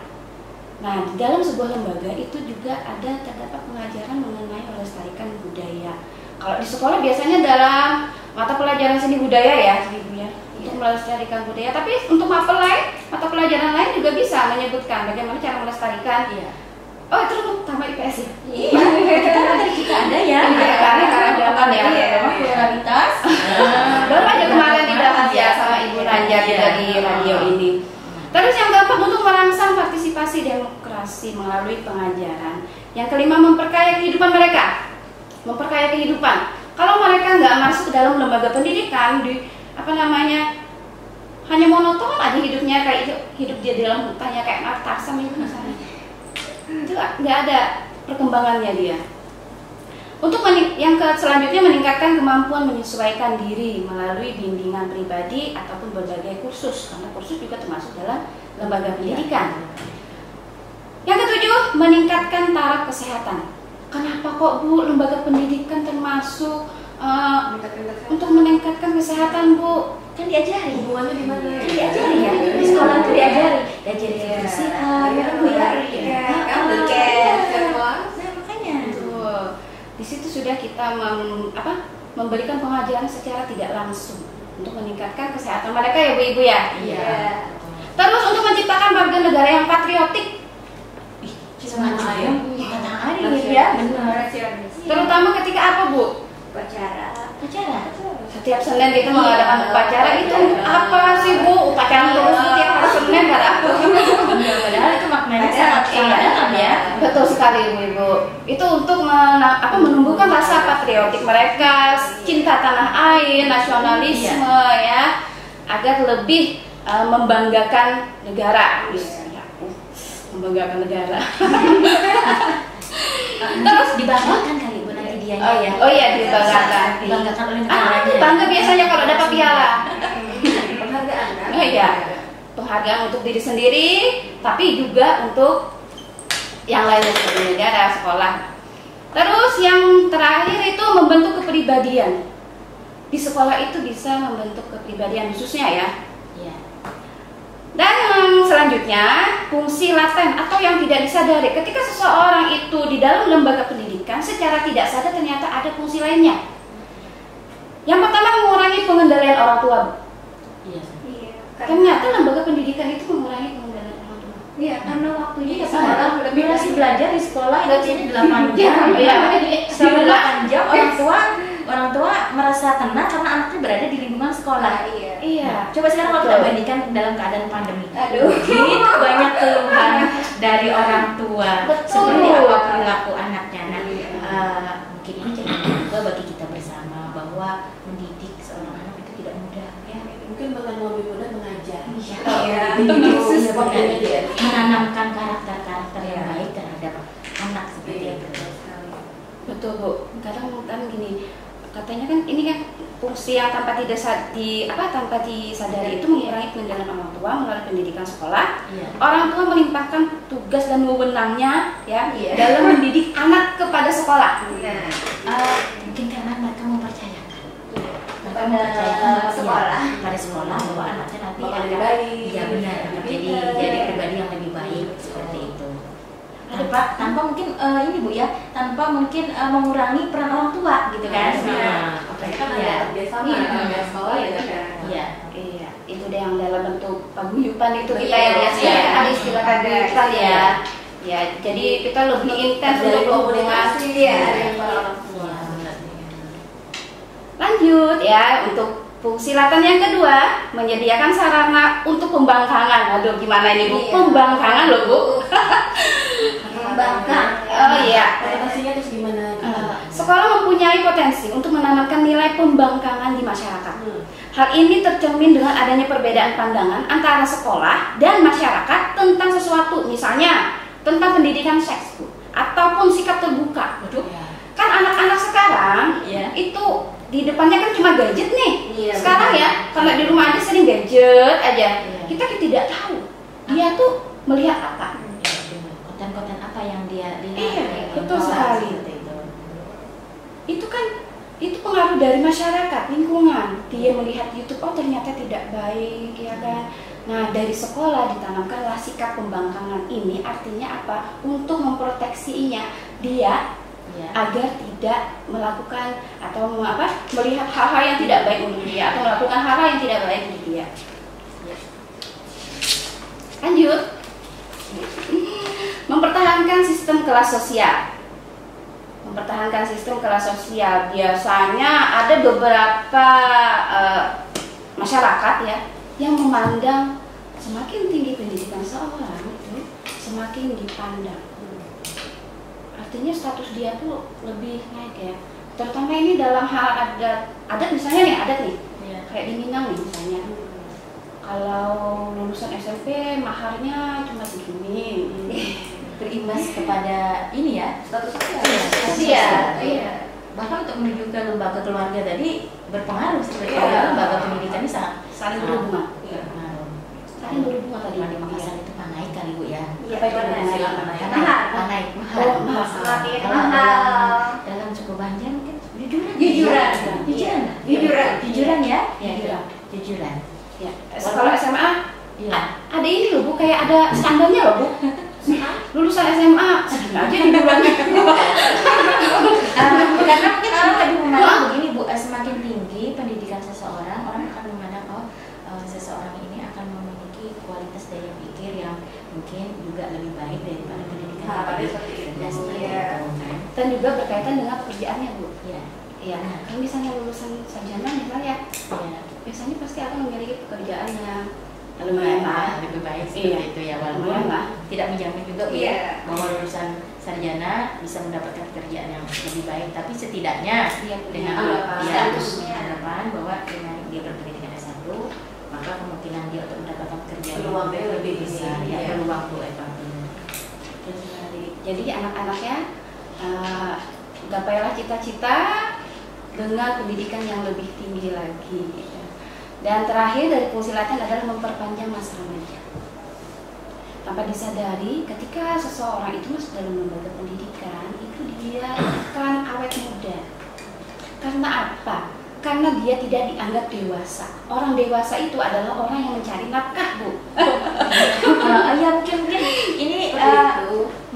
Nah, di dalam sebuah lembaga itu juga ada terdapat pengajaran mengenai melestarikan budaya. Kalau di sekolah biasanya dalam mata pelajaran seni budaya ya, Ibu ya, untuk melestarikan budaya. Tapi untuk mata pelajaran lain juga bisa menyebutkan bagaimana cara melestarikan. Iya. Oh, itu untuk tambah IPS ya? Iya, kita ada ya. Iya, karena ya. Pluralitas. Baru aja kemarin dibahas ya sama Ibu Nanja di radio ini. Terus yang keempat untuk merangsang partisipasi demokrasi melalui pengajaran. Yang kelima memperkaya kehidupan mereka. Memperkaya kehidupan. Kalau mereka nggak masuk ke dalam lembaga pendidikan hanya monoton aja hidupnya kayak hidup dia di dalam hutan ya kayak anak Tarzan itu misalnya. Itu nggak ada perkembangannya dia. Untuk selanjutnya meningkatkan kemampuan menyesuaikan diri melalui bimbingan pribadi ataupun berbagai kursus, karena kursus juga termasuk dalam lembaga pendidikan. Yang ketujuh, meningkatkan taraf kesehatan. Kenapa kok Bu lembaga pendidikan termasuk untuk meningkatkan kesehatan Bu? Kan diajari. Hubungannya di mana? Kan diajari ya. Di sekolah tuh diajari kebersihan, ya Bu ya. Makanya. Di situ sudah kita memberikan pengajaran secara tidak langsung untuk meningkatkan kesehatan mereka ya Bu Ibu ya. Iya. Terus untuk menciptakan warga negara yang patriotik. Semangat saya kata hari gitu ya. Rasionalis. Terutama ketika apa, Bu? Upacara. Upacara. Setiap Senin kita mengadakan upacara itu untuk apa sih, Bu? Upacara terus setiap hari Senin ada apa? Padahal itu maknanya sangat dalam ya. Betul sekali, Ibu. Itu untuk menumbuhkan rasa patriotik mereka, cinta tanah air, nasionalisme ya, agar lebih membanggakan negara. Membanggakan negara. Terus dibanggakan kali Bu nanti dia ya. Oh iya, dibanggakan. Dibanggakan oleh Ah, negaranya. bangga biasanya kalau dapat piala. Penghargaan kan? Oh iya, penghargaan untuk diri sendiri, tapi juga untuk yang lainnya seperti negara, sekolah. Terus yang terakhir itu membentuk kepribadian. Di sekolah itu bisa membentuk kepribadian khususnya ya. Iya. Dan yang selanjutnya, fungsi laten atau yang tidak disadari. Ketika seseorang itu di dalam lembaga pendidikan, secara tidak sadar ternyata ada fungsi lainnya. Yang pertama, mengurangi pengendalian orang tua. Iya. Iya. Ternyata lembaga pendidikan itu mengurangi pengendalian orang tua. Iya, karena waktunya Iya, sekolah lebih durasi belajar di sekolah itu jadi 8 Iya, jam. iya. Selama 8 jam orang tua merasa tenang karena anaknya berada di lingkungan sekolah. Iya. Iya. Coba sekarang kalau kita Betul. bandingkan dalam keadaan pandemi. Aduh. Begitu banyak keluhan dari orang tua. Betul. Seperti apa perilaku anaknya. Nah, mungkin ini cerita juga bagi kita bersama bahwa mendidik seorang anak itu tidak mudah ya. Mungkin bahkan lebih mudah mengajar. Iya. Khusus waktunya dia. Menanamkan karakter-karakter yang baik terhadap anak seperti itu. Betul, Bu. Kadang gini, katanya kan ini kan fungsi yang tanpa disadari itu mengurangi pengendalian orang tua melalui pendidikan sekolah. Iya. Orang tua melimpahkan tugas dan wewenangnya ya Iya. dalam mendidik anak kepada sekolah. Nah, Mungkin karena mereka mempercayakan. Mereka Pada mempercayakan sekolah. pada sekolah bahwa anaknya nanti Bakal akan lebih baik. Iya benar, akan jadi pribadi yang lebih baik seperti itu. Tanpa mungkin ini Bu ya, tanpa mungkin mengurangi peran orang tua gitu kan. Makanya kan ada kerjasama antara sekolah ya kan. Iya. Iya, itu deh yang dalam bentuk paguyuban itu kita Iya, yang biasanya iya. ada istilah paguyuban ya. Ya, jadi kita lebih intens Dari untuk berhubungan. komunikasi Iya. dari orang tua. Lanjut ya, untuk fungsi laten yang kedua, menyediakan sarana untuk pembangkangan. Aduh, gimana ini Bu? Iya. Pembangkangan loh, Bu. mengembangkan. Oh iya. Orientasinya terus gimana? Sekolah mempunyai potensi untuk menanamkan nilai pembangkangan di masyarakat. Hal ini tercermin dengan adanya perbedaan pandangan antara sekolah dan masyarakat tentang sesuatu, misalnya tentang pendidikan seks, Bu, ataupun sikap terbuka. Waduh. Kan anak-anak sekarang Iya. itu di depannya kan cuma gadget nih. Iya, Sekarang benar. ya, kalau di rumah aja sering gadget aja. Iya. Kita tidak tahu dia tuh melihat apa. Konten-konten apa yang dia lihat? Iya, yang betul tahu, sekali. seperti itu. Itu kan itu pengaruh dari masyarakat, lingkungan. Dia melihat YouTube, oh ternyata tidak baik, ya kan. Nah, dari sekolah ditanamkanlah sikap pembangkangan ini, artinya apa? Untuk memproteksinya dia Iya. agar tidak melakukan atau melihat hal-hal yang tidak baik untuk dia atau melakukan hal-hal yang tidak baik untuk dia. Lanjut. Mempertahankan sistem kelas sosial. Mempertahankan sistem kelas sosial. Biasanya ada beberapa masyarakat ya yang memandang semakin tinggi pendidikan seorang itu semakin dipandang. Artinya status dia tuh lebih naik ya. Terutama ini dalam hal adat misalnya nih, adat nih. Iya. Kayak di Minang nih misalnya. Kalau lulusan SMP maharnya cuma segini. Berimbas kepada ini ya, Status sosial. Iya, iya. Bahkan untuk menuju ke lembaga keluarga tadi berpengaruh seperti Iya. itu. Lembaga pendidikan ini sangat Saling berhubungan. Iya. berpengaruh. Saling berhubungan tadi. Kalau di Makassar itu panai kali Bu ya. Iya, Apa itu benar. namanya? Mahal. Panai, mahal. Oh, mahal. Semakin Kalau mahal. dalam suku Banjar mungkin jujuran. Jujuran. Jujuran. Jujuran. Jujuran ya. Jujuran. Jujuran. Ya. Kalau SMA Iya. ada ini loh Bu, kayak ada standarnya loh Bu. Lulusan SMA segini aja jujurannya. Karena mungkin orang lebih memandang begini Bu, semakin tinggi pendidikan seseorang, orang akan memandang seseorang ini akan memiliki kualitas daya pikir yang mungkin juga lebih baik daripada pendidikan Harapannya tadi. seperti itu. Nah, seperti Iya. itu kan. dan juga berkaitan dengan pekerjaannya, Bu. Iya. Iya. Kalau misalnya lulusan sarjana misalnya, Iya. biasanya pasti akan memiliki pekerjaan yang lumayan lah. Lebih baik Iya. seperti itu ya, walaupun Lumayan lah. tidak menjamin juga Bu, Iya. ya, bahwa lulusan sarjana bisa mendapatkan pekerjaan yang lebih baik, tapi setidaknya Iya, dengan harapan. Statusnya. harapan bahwa dengan dia berpendidikan S1, maka kemungkinan dia untuk mendapatkan pekerjaan Peluangnya yang lebih besar, tinggi, ya, ya. peluang Bu Eva. Terus jadi anak-anaknya gapailah cita-cita dengan pendidikan yang lebih tinggi lagi. Gitu. Dan terakhir dari fungsi latihan adalah memperpanjang masa remaja. Tanpa disadari, ketika seseorang itu masuk dalam lembaga pendidikan, itu dia akan awet muda. Karena apa? Karena dia tidak dianggap dewasa. Orang dewasa itu adalah orang yang mencari nafkah, Bu. Ya mungkin ini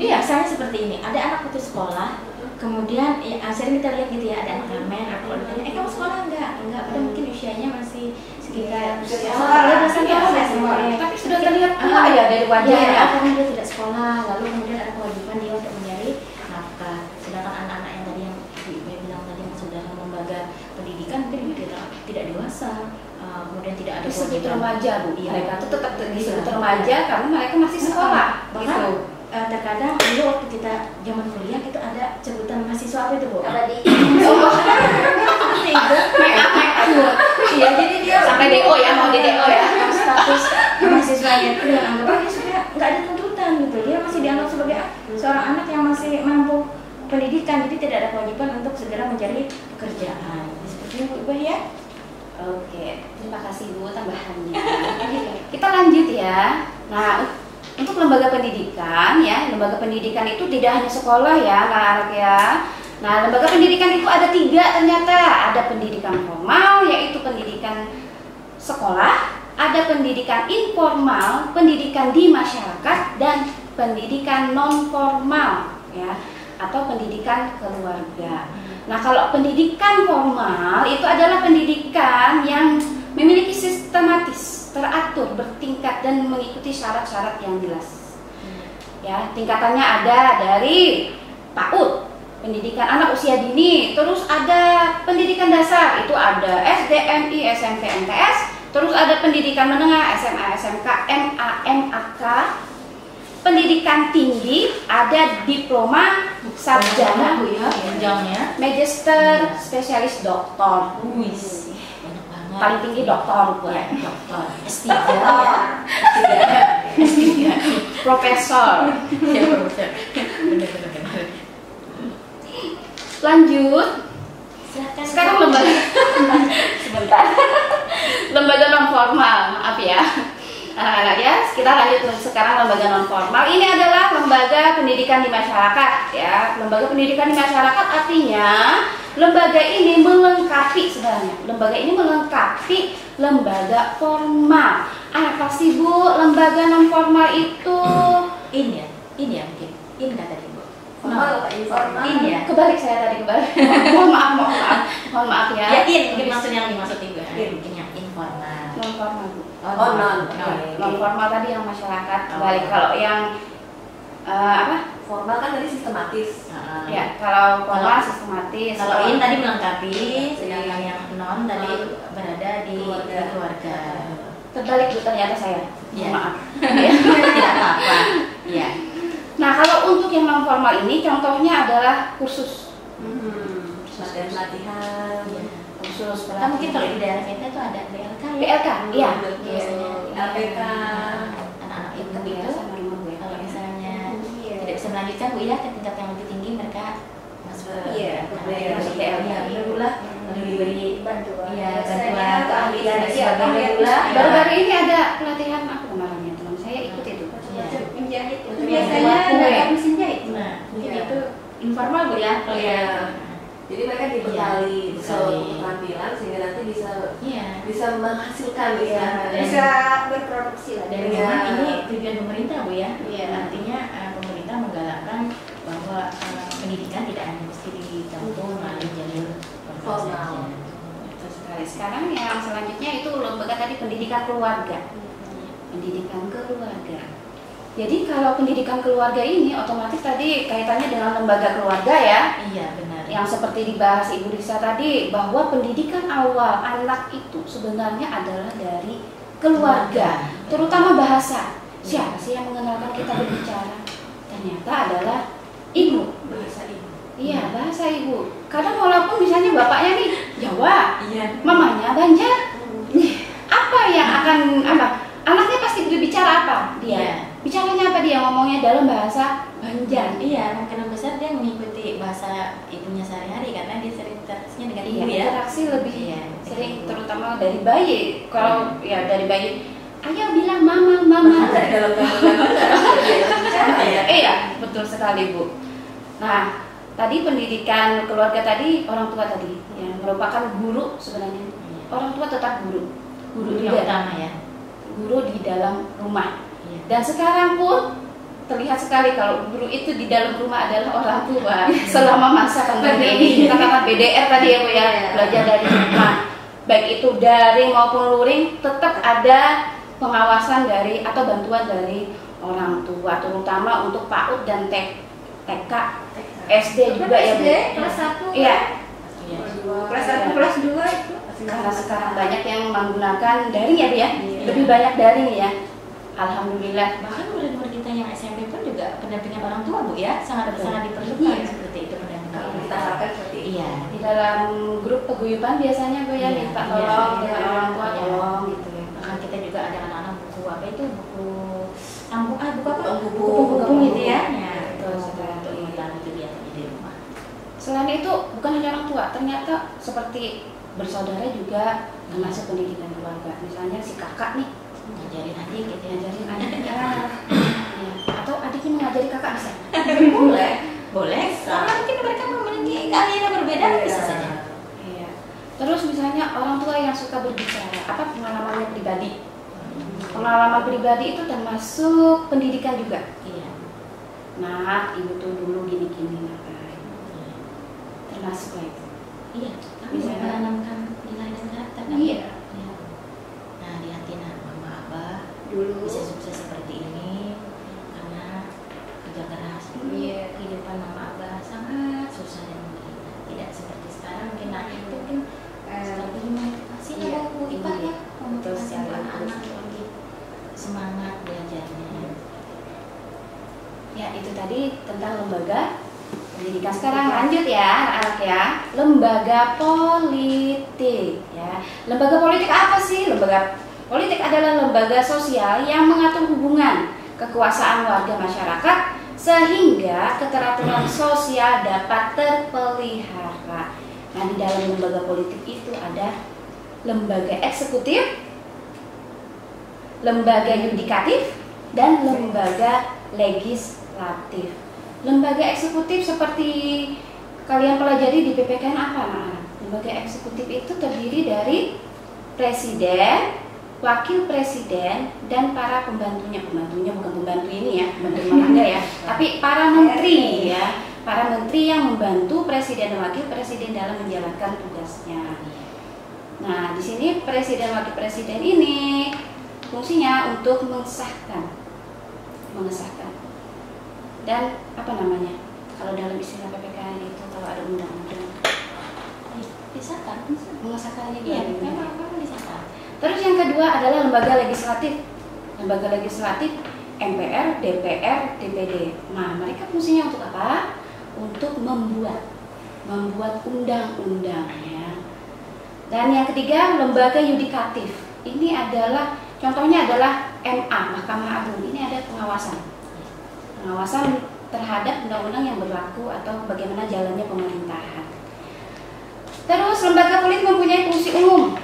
iya, misalnya seperti ini, ada anak putus sekolah, kemudian ya, sering kita lihat gitu ya, ada anak ngamen atau ditanya, kamu sekolah enggak? Padahal mungkin usianya masih sekitar Tapi sudah terlihat tua ya dari wajahnya. karena dia tidak sekolah, lalu kemudian ada kewajiban dia untuk mencari nafkah. Sedangkan anak-anak yang tadi yang Ibu bilang tadi yang sudah lembaga pendidikan mungkin tidak dewasa, kemudian tidak ada Disebut kewajiban. remaja, Bu. Iya. Mereka itu tetap disebut remaja karena mereka masih sekolah. Bahkan Gitu. terkadang dulu waktu kita zaman kuliah itu ada sebutan mahasiswa apa itu Bu? Abadi. Iya, jadi dia sampai DO ya, mau di DO ya. Status mahasiswanya itu dengan anggapan dia sebenarnya nggak ada tuntutan gitu, dia masih dianggap sebagai seorang anak yang masih mampu pendidikan, jadi tidak ada kewajiban untuk segera mencari pekerjaan. Seperti itu Bu ya. Oke, terima kasih Bu tambahannya. Kita lanjut ya. Nah, untuk lembaga pendidikan ya, lembaga pendidikan itu tidak hanya sekolah ya, anak-anak ya. Nah, lembaga pendidikan itu ada 3 ternyata. Ada pendidikan formal, yaitu pendidikan sekolah, ada pendidikan informal, pendidikan di masyarakat, dan pendidikan non formal ya, atau pendidikan keluarga. Nah, kalau pendidikan formal itu adalah pendidikan yang memiliki sistematis, teratur, bertingkat dan mengikuti syarat-syarat yang jelas. Ya, tingkatannya ada dari PAUD, pendidikan anak usia dini, terus ada pendidikan dasar, itu ada SD, MI, SMP, MTS, terus ada pendidikan menengah, SMA, SMK, MA, MAK, pendidikan tinggi, ada diploma, sarjana, Bu ya, jenjangnya. magister, spesialis doktor. Wis, banyak banget. Paling tinggi doktor, Bu. Ya, dokter. S3 ya. Profesor. Ya, profesor. Benar-benar. Lanjut. Silakan. Sekarang lembaga sebentar. Lembaga non formal, maaf ya. Anak-anak ya, kita lanjut sekarang lembaga non formal. Ini adalah lembaga pendidikan di masyarakat ya. Lembaga pendidikan di masyarakat artinya lembaga ini melengkapi sebenarnya. Lembaga ini melengkapi lembaga formal. Apa sih Bu lembaga non formal itu? Ini ya mungkin. Ini kata dia Bu. Formal apa informal? Ini ya. Kebalik saya tadi kebalik. Mohon maaf ya. Ya, mungkin maksud yang dimaksud Ibu. Mungkin yang informal. Non formal Bu. Oh, non. Non formal tadi yang masyarakat. Kebalik kalau yang apa? Formal kan tadi sistematis. Ya, kalau formal sistematis. Kalau ini tadi melengkapi, sedangkan yang non tadi berada di keluarga. Terbalik Bu ternyata saya. Ya. Maaf. Tidak apa-apa. Iya. Nah, kalau untuk yang non formal ini contohnya adalah kursus. Latihan. Kursus Kan mungkin kalau di daerah kita itu ada BLK ya. BLK, iya. Biasanya LPK. anak-anak ibu Ya, itu sama rumah gue. kalau misalnya Iya. tidak bisa melanjutkan Bu ya ke tingkat yang lebih tinggi, mereka masuk Iya, masuk BLK. Iya Bu lah, lalu diberi bantuan. iya Biasanya bantuan keahlian dan iya, sebagainya Bu iya. lah. Baru-baru ini ada pelatihan apa kemarin ya teman saya ikut itu. Menjahit itu Iya. biasanya Kue. dapat mesin jahit. Nah, mungkin Iya. itu informal Bu ya kalau Iya. ya. Jadi mereka dibekali Iya, suatu dibekali. keterampilan sehingga nanti Iya. bisa menghasilkan Iya, istilahnya. bisa berproduksi lah. Dan Iya. memang ini tujuan pemerintah Bu ya. Iya. Artinya pemerintah menggalakkan bahwa pendidikan tidak hanya mesti ditempuh melalui jalur formal Formal. saja. Betul sekali. Sekarang yang selanjutnya itu lembaga tadi pendidikan keluarga. Pendidikan keluarga. Jadi kalau pendidikan keluarga ini otomatis tadi kaitannya dengan lembaga keluarga ya. Iya, benar. Yang seperti dibahas Ibu Risa tadi, bahwa pendidikan awal anak itu sebenarnya adalah dari keluarga, terutama bahasa. Siapa sih yang mengenalkan kita berbicara? Ternyata adalah ibu. Bahasa ibu. Iya, bahasa ibu. Kadang walaupun misalnya bapaknya nih Jawa, Iya. mamanya Banjar, apa yang akan anaknya pasti berbicara apa dia? Iya. Bicaranya apa dia? Ngomongnya dalam bahasa Banjar. Iya, kemungkinan besar dia mengikuti bahasa ibunya sehari-hari karena dia sering interaksinya dengan ibu Iya, ya. interaksi lebih Iya, sering, ibu. terutama dari bayi. Kalau ya dari bayi, ayo bilang mama, mama. Dalam bicara ya. Iya, betul sekali Bu. Nah, tadi pendidikan keluarga tadi, orang tua tadi, yang merupakan guru sebenarnya. Iya. Orang tua tetap guru. Guru Guru yang juga. utama ya. Guru di dalam rumah. Iya. Dan sekarang pun terlihat sekali kalau guru itu di dalam rumah adalah orang tua selama masa pandemi ini. Kita katakan BDR tadi ya Bu ya, belajar dari rumah. Baik itu daring maupun luring, tetap ada pengawasan dari atau bantuan dari orang tua, terutama untuk PAUD dan TK, SD juga ya Bu. kelas 1. Iya, Iya. Kelas 1, kelas 2 itu. karena sekarang banyak yang menggunakan daring ya Bu ya, Iya. lebih banyak daring ya. Alhamdulillah. Bahkan murid-murid kita yang SMP pun juga pendampingan orang tua Bu ya, sangat Betul. sangat diperlukan Iya. seperti itu pendampingan. Kita harapkan seperti itu. Iya. Di dalam grup paguyuban biasanya Bu ya, Iya, minta iya, tolong iya, dengan orang tua iya. tolong gitu ya. Bahkan kita juga ada anak-anak buku apa itu buku sambung buku apa? Buku Buku gitu ya. Ya, Betul itu sekali. untuk mengetahui kegiatan di rumah. Selain itu bukan hanya orang tua, ternyata seperti bersaudara juga termasuk pendidikan keluarga. Misalnya si kakak nih Ngajarin adik gitu ya. ngajarin adiknya, ya. Atau adiknya mengajari kakak bisa. Boleh. Boleh. Karena mungkin mereka memiliki keahlian yang berbeda bisa saja. Iya. Terus misalnya orang tua yang suka berbicara, apa pengalamannya pribadi. Pengalaman pribadi itu termasuk pendidikan juga. Iya. Nah, ibu tuh dulu gini-gini termasuk lah itu. Iya. Kami Bisa. menanamkan nilai dan karakter kan? Iya. Iya. Nah, lihatin mama abah Dulu. bisa sukses seperti ini karena kerja keras. Iya. Kehidupan mama abah sangat susah dan menderita. Tidak seperti sekarang mungkin nah itu mungkin strategi motivasi Iya. ya Bu Ipa ya, Betul memotivasi sekali. anak-anak lebih semangat belajarnya. Ya, itu tadi tentang lembaga pendidikan. Sekarang lanjut ya anak-anak ya, lembaga politik ya. Lembaga politik apa sih? Lembaga politik adalah lembaga sosial yang mengatur hubungan kekuasaan warga masyarakat sehingga keteraturan sosial dapat terpelihara. Nah, di dalam lembaga politik itu ada lembaga eksekutif, lembaga yudikatif, dan lembaga legislatif. Lembaga eksekutif seperti kalian pelajari di PPKN apa anak-anak? Lembaga eksekutif itu terdiri dari presiden, wakil presiden, dan para pembantunya. Pembantunya bukan pembantu ini ya, pembantu rumah tangga ya, tapi para menteri ya. Para menteri yang membantu presiden dan wakil presiden dalam menjalankan tugasnya. Nah, di sini presiden wakil presiden ini fungsinya untuk mengesahkan dan apa namanya kalau dalam istilah PPKN itu kalau ada undang-undang Disahkan. mengesahkannya Iya, dia. memang disahkan. Terus yang kedua adalah lembaga legislatif. Lembaga legislatif MPR, DPR, DPD. Nah, mereka fungsinya untuk apa? Untuk membuat undang-undang ya. Dan yang ketiga lembaga yudikatif. Ini adalah contohnya adalah MA, Mahkamah Agung. Ini ada pengawasan terhadap undang-undang yang berlaku atau bagaimana jalannya pemerintahan. Terus lembaga politik mempunyai fungsi umum,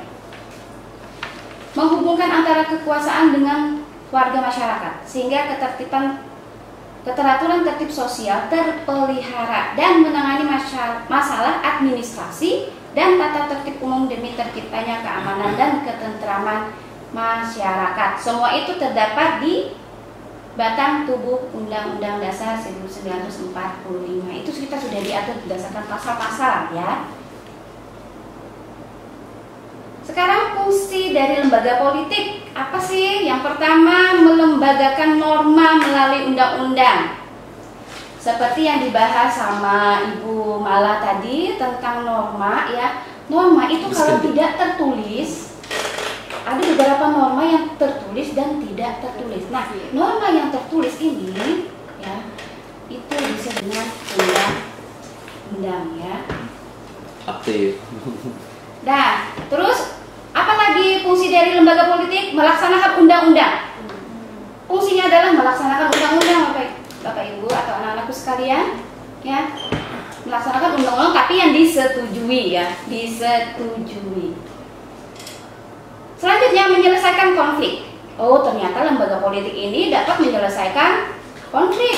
menghubungkan antara kekuasaan dengan warga masyarakat sehingga keteraturan tertib sosial terpelihara dan menangani masalah administrasi dan tata tertib umum demi terciptanya keamanan dan ketentraman masyarakat. Semua itu terdapat di batang tubuh Undang-Undang Dasar 1945. Itu kita sudah diatur berdasarkan pasal-pasal ya. Sekarang fungsi dari lembaga politik apa sih? Yang pertama, melembagakan norma melalui undang-undang. Seperti yang dibahas sama Ibu Mala tadi tentang norma ya. Norma itu kalau tidak tertulis, ada beberapa norma yang tertulis dan tidak tertulis. Nah, norma yang tertulis ini ya itu bisa dengan undang-undang ya. Aktif. Nah, terus apa lagi fungsi dari lembaga politik? Melaksanakan undang-undang. Fungsinya adalah melaksanakan undang-undang, Bapak Ibu atau anak-anakku sekalian, ya. Melaksanakan undang-undang tapi yang disetujui ya, disetujui. Selanjutnya menyelesaikan konflik. Oh, ternyata lembaga politik ini dapat menyelesaikan konflik.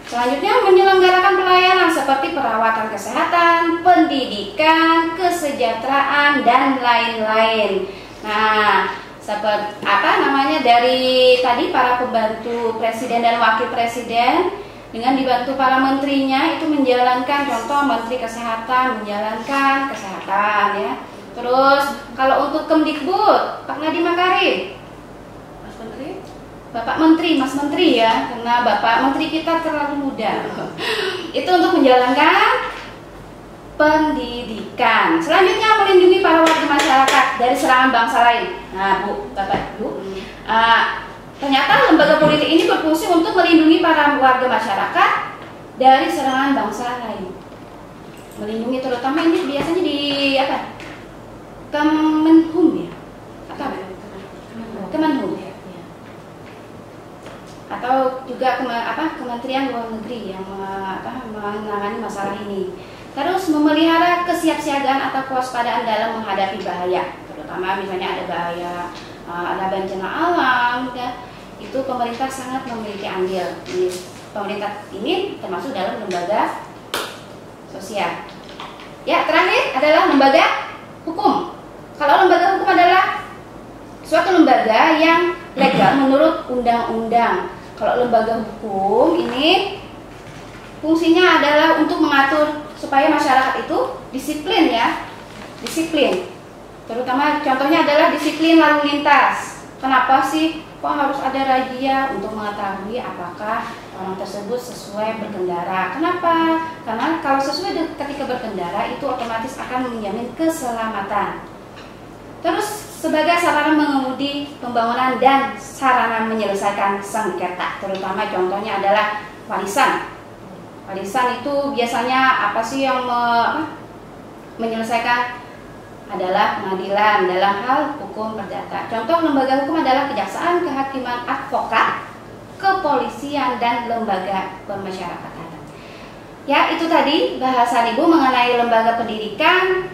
Selanjutnya menyelenggarakan pelayanan seperti perawatan kesehatan, pendidikan, kesejahteraan dan lain-lain. Nah, seperti apa namanya dari tadi para pembantu presiden dan wakil presiden dengan dibantu para menterinya itu menjalankan, contoh Menteri Kesehatan menjalankan kesehatan ya. Terus kalau untuk Kemdikbud, Pak Nadiem Makarim, Mas Menteri? Bapak Menteri, Mas Menteri ya, karena Bapak Menteri kita terlalu muda. Itu untuk menjalankan pendidikan. Selanjutnya melindungi para warga masyarakat dari serangan bangsa lain. Nah, Bu, Bapak, Ibu, ternyata lembaga politik ini berfungsi untuk melindungi para warga masyarakat dari serangan bangsa lain. Melindungi terutama ini biasanya di apa? Kemenhum ya? Atau apa? Kemenhum ya. Atau juga Kementerian Luar Negeri yang menangani masalah ini. Terus memelihara kesiapsiagaan atau kewaspadaan dalam menghadapi bahaya, terutama misalnya ada bahaya, ada bencana alam, ya. Itu pemerintah sangat memiliki andil. Pemerintah ini termasuk dalam lembaga sosial. Ya, terakhir adalah lembaga hukum. Kalau lembaga hukum adalah suatu lembaga yang legal menurut undang-undang. Kalau lembaga hukum ini fungsinya adalah untuk mengatur supaya masyarakat itu disiplin ya, disiplin. Terutama contohnya adalah disiplin lalu lintas. Kenapa sih kok harus ada razia untuk mengetahui apakah orang tersebut sesuai berkendara? Kenapa? Karena kalau sesuai ketika berkendara itu otomatis akan menjamin keselamatan. Terus sebagai sarana mengemudi pembangunan dan sarana menyelesaikan sengketa, terutama contohnya adalah warisan. Warisan itu biasanya apa sih yang menyelesaikan? Adalah pengadilan dalam hal hukum perdata. Contoh lembaga hukum adalah kejaksaan, kehakiman, advokat, kepolisian, dan lembaga pemasyarakatan. Ya, itu tadi bahasan Ibu mengenai lembaga pendidikan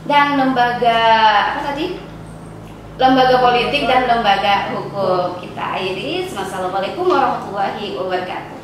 dan lembaga apa tadi? Lembaga politik dan lembaga hukum. Kita akhiri. Wassalamualaikum warahmatullahi wabarakatuh.